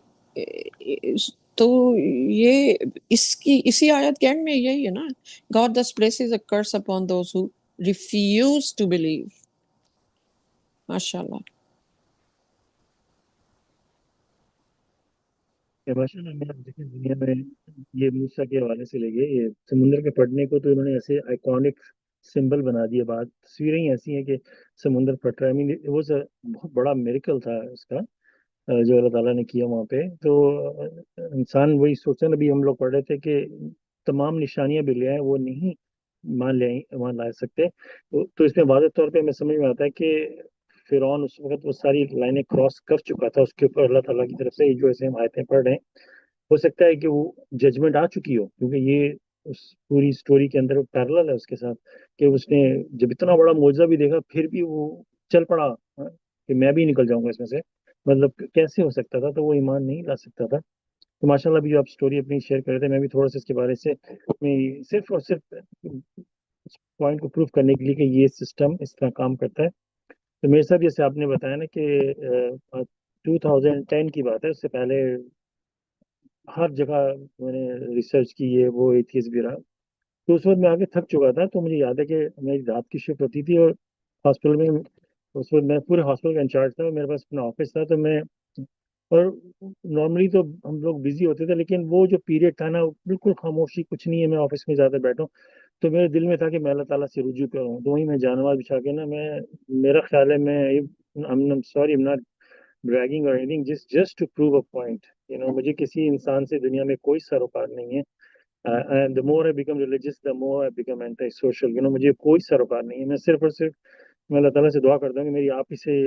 تو یہ اسی آیت کے اینڈ میں یہی ہے نا God thus places a curse upon those who refuse to believe. MashaAllah. ماشاء اللہ میں دیکھیں دنیا میں یہ موسیٰ کے حوالے سے لے گئے یہ سمندر کے پھٹنے کو تو انہوں نے ایسے آئیکونک سمبل بنا دیا. بات تصویریں ہی ایسی ہیں کہ سمندر پھٹ رہا ہے. وہ بہت بڑا میریکل تھا اس کا جو اللہ تعالیٰ نے کیا وہاں پہ. تو انسان وہی سوچا نا ابھی ہم لوگ پڑھ رہے تھے کہ تمام نشانیاں بھی لے آئیں وہ نہیں مان لا سکتے. تو اس میں واضح طور پہ ہمیں سمجھ میں آتا ہے کہ فرعون اس وقت وہ ساری لائنیں کراس کر چکا تھا. اس کے اوپر اللہ تعالیٰ کی طرف سے جو ایسے ہم آیتیں پڑھ رہے ہیں ہو سکتا ہے کہ وہ ججمنٹ آ چکی ہو کیونکہ یہ اس پوری سٹوری کے اندر پیرلل ہے اس کے ساتھ کہ اس نے جب اتنا بڑا معجزہ بھی دیکھا پھر بھی وہ چل پڑا کہ میں بھی نکل جاؤں گا اس میں سے. مطلب کیسے ہو سکتا تھا؟ تو وہ ایمان نہیں لا سکتا تھا. تو ماشاء اللہ بھی جو آپ سٹوری اپنی شیئر کر رہے تھے میں بھی تھوڑا سا اس کے بارے سے صرف اور صرف پوائنٹ کو پروف کرنے کے لیے کہ یہ سسٹم اس طرح کام کرتا ہے. تو میرے صاحب جیسے آپ نے بتایا نا کہ 2010 کی بات ہے اس سے پہلے ہر جگہ میں نے ریسرچ کی ہے وہ ایتھیس بھی رہا. تو اس وقت میں آگے تھک چکا تھا. تو مجھے یاد ہے کہ میری رات کی شفٹ ہوتی تھی اور ہاسپٹل میں اس وقت میں پورے ہاسپٹل کا انچارج تھا. میرے پاس اپنا آفس تھا. تو میں اور نارملی تو ہم لوگ بزی ہوتے تھے لیکن وہ جو پیریڈ تھا نا بالکل خاموشی کچھ نہیں ہے. میں آفس میں زیادہ بیٹھوں تو میرے دل میں تھا کہ میں اللہ تعالیٰ سے رجوع کروں. تو وہیں میں جانواز بچھا کے نا میرا خیال ہے میں sorry am not bragging or anything just to prove a point. مجھے کسی انسان سے دنیا میں کوئی سروکار نہیں ہے. And the more I become religious, the more I become anti-social. مجھے کوئی سروکار نہیں ہے. میں صرف اور صرف میں اللہ تعالیٰ سے دعا کرتا ہوں کہ میری آپ ہی سے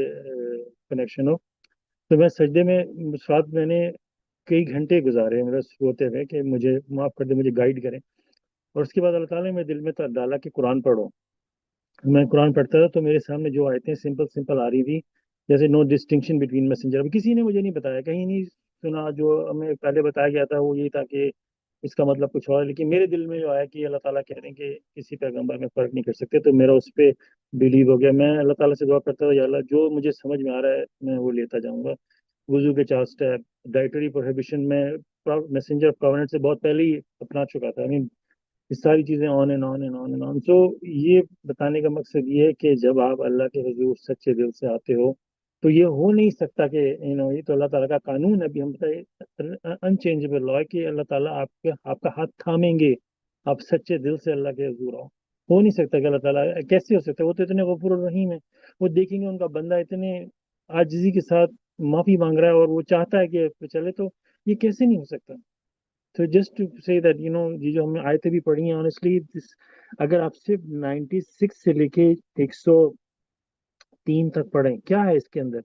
کنیکشن ہو. تو میں سجدے میں اس رات میں نے کئی گھنٹے گزارے میرا سوتے ہوئے کہ مجھے معاف کر دے مجھے گائیڈ کریں. اور اس کے بعد اللہ تعالیٰ نے میرے دل میں ڈالا کہ قرآن پڑھو. میں قرآن پڑھتا تھا تو میرے سامنے جو آیتیں سمپل آ رہی تھی جیسے نو ڈسٹنکشن بٹوین میسنجر. اب کسی نے مجھے نہیں بتایا کہیں نہیں سنا. جو ہمیں پہلے بتایا گیا تھا وہ یہی تھا کہ اس کا مطلب کچھ اور ہے. لیکن میرے دل میں جو آیا کہ اللہ تعالیٰ کہہ رہے ہیں کہ کسی پیغمبر میں فرق نہیں کر سکتے, تو میرا اس پہ بلیو ہو گیا. میں اللہ تعالیٰ سے دعا کرتا ہوں, یا اللہ جو مجھے سمجھ میں آ رہا ہے میں وہ لیتا جاؤں گا. وضو کے 4 اسٹیپ, ڈائٹری پروہیبیشن میں میسنجر آف کورنٹ سے بہت پہلے ہی اپنا چکا تھا. یہ ساری چیزیں on and on and on and on. سو یہ بتانے کا مقصد یہ ہے کہ جب آپ اللہ کے حضور سچے دل سے آتے ہو تو یہ ہو نہیں سکتا کہ یہ تو اللہ تعالیٰ کا قانون ہے, ابھی ہم انچینجبل لا ہے کہ اللہ تعالیٰ آپ کا ہاتھ تھامیں گے, آپ سچے دل سے اللہ کے حضور آؤ. ہو نہیں سکتا کہ اللہ تعالیٰ, کیسے ہو سکتا ہے, وہ تو اتنے غفور الرحیم ہے. وہ دیکھیں گے ان کا بندہ اتنے عاجزی کے ساتھ معافی مانگ رہا ہے اور وہ چاہتا ہے کہ چلے, تو یہ کیسے نہیں ہو سکتا. تو جسٹ ٹو سے دیٹ یہ جو ہم نے آیتیں بھی پڑھی ہیں آنیسٹلی, اگر آپ صرف 96 سے لے کے 103 تک پڑھیں, کیا ہے اس کے اندر,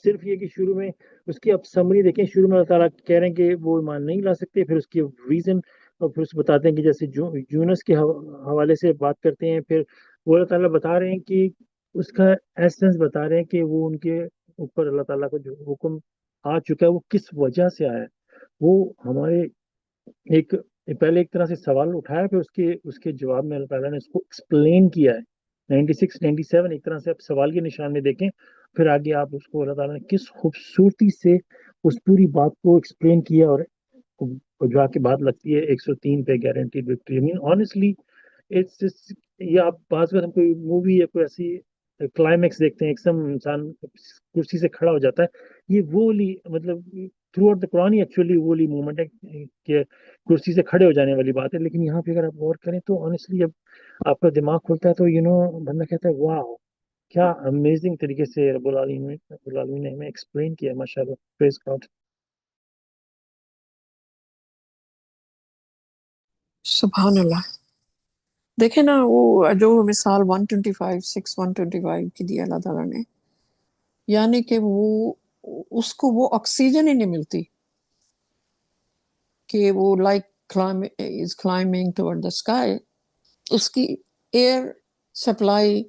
صرف یہ کہ شروع میں اس کی آپ سمری دیکھیں. شروع میں اللہ تعالیٰ کہہ رہے ہیں کہ وہ ایمان نہیں لا سکتے, پھر اس کی ریزن, اور پھر اس بتاتے ہیں کہ جیسے یونس کے حوالے سے بات کرتے ہیں, پھر وہ اللہ تعالیٰ بتا رہے ہیں کہ اس کا ایسنس بتا رہے ہیں کہ وہ ان کے اوپر اللہ تعالیٰ کا جو حکم آ چکا ہے وہ کس وجہ سے آیا ہے. وہ ہمارے پہلے ایک طرح سے سوال اٹھایا, پھر اس کے جواب میں اللہ تعالیٰ نے اس کو ایکسپلین کیا ہے. 96 97 ایک طرح سے آپ سوال کے نشان میں دیکھیں, پھر آگے آپ اس کو اللہ تعالیٰ نے کس خوبصورتی سے اس پوری بات کو ایکسپلین کیا, اور جو کے بعد لگتی ہے 103 پہ گارنٹیڈ وکٹری. آنیسٹلی یا آپ بعض وقت ہم کوئی مووی یا کوئی ایسی کلائمیکس دیکھتے ہیں, ایک دم انسان کرسی سے کھڑا ہو جاتا ہے. یہ وہ والی مطلب through out the Quran actually وہ والی مومنٹ ہے کہ کرسی سے کھڑے ہو جانے والی بات ہے. لیکن یہاں پہ اگر آپ غور کریں تو آنیسٹلی جب آپ کا دماغ کھلتا ہے تو بندہ کہتا ہے واو, کیا امیزنگ طریقے سے رب العالمین نے ہمیں ایکسپلین کیا, ماشاء اللہ, پریز گاڈ. سبحان اللہ. دیکھیں نا وہ جو مثال 125 کی دی اللہ تعالیٰ نے, یعنی کہ وہ اس کو وہ آکسیجن ہی نہیں ملتی کہ وہ like is climbing toward the sky, اس کی ایئر سپلائی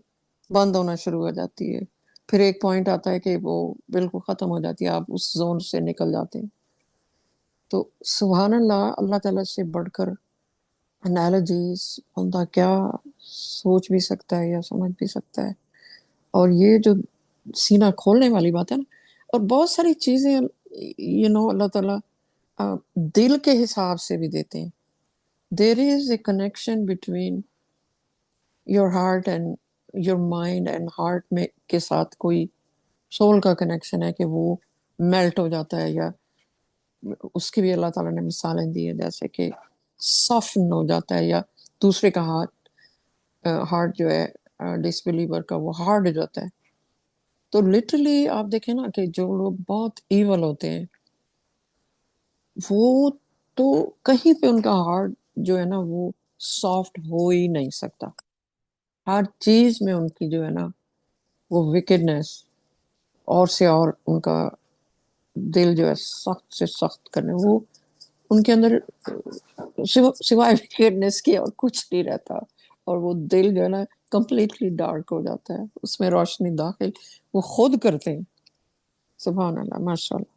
بند ہونا شروع ہو جاتی ہے. پھر ایک پوائنٹ آتا ہے کہ وہ بالکل ختم ہو جاتی ہے, آپ اس زون سے نکل جاتے ہیں. تو سبحان اللہ, اللہ تعالیٰ سے بڑھ کر انالوجیز بندہ کیا سوچ بھی سکتا ہے یا سمجھ بھی سکتا ہے. اور یہ جو سینہ کھولنے والی بات ہے نا, اور بہت ساری چیزیں اللہ تعالیٰ دل کے حساب سے بھی دیتے ہیں. There is a connection between your heart and your mind, and heart میں کے ساتھ کوئی سول کا کنیکشن ہے کہ وہ میلٹ ہو جاتا ہے, یا اس کی بھی اللہ تعالیٰ نے مثالیں دی ہیں, جیسے کہ سافن ہو جاتا ہے, یا دوسرے کا ہارٹ جو ہے ڈس بلیور کا وہ ہارڈ ہو جاتا ہے. تو لٹرلی آپ دیکھیں نا کہ جو لوگ بہت ایول ہوتے ہیں وہ تو کہیں پہ ان کا ہارٹ جو ہے نا وہ سافٹ ہو ہی نہیں سکتا. ہر چیز میں ان کی جو ہے نا وہ وکڈنس, اور سے اور ان کا دل جو ہے سخت سے سخت کرنے, وہ ان کے اندر سوائے وکڈنس کے اور کچھ نہیں رہتا, اور وہ دل جو ہے نا کمپلیٹلی ڈارک ہو جاتا ہے, اس میں روشنی داخل وہ خود کرتے ہیں. سبحان اللہ, ماشاء اللہ.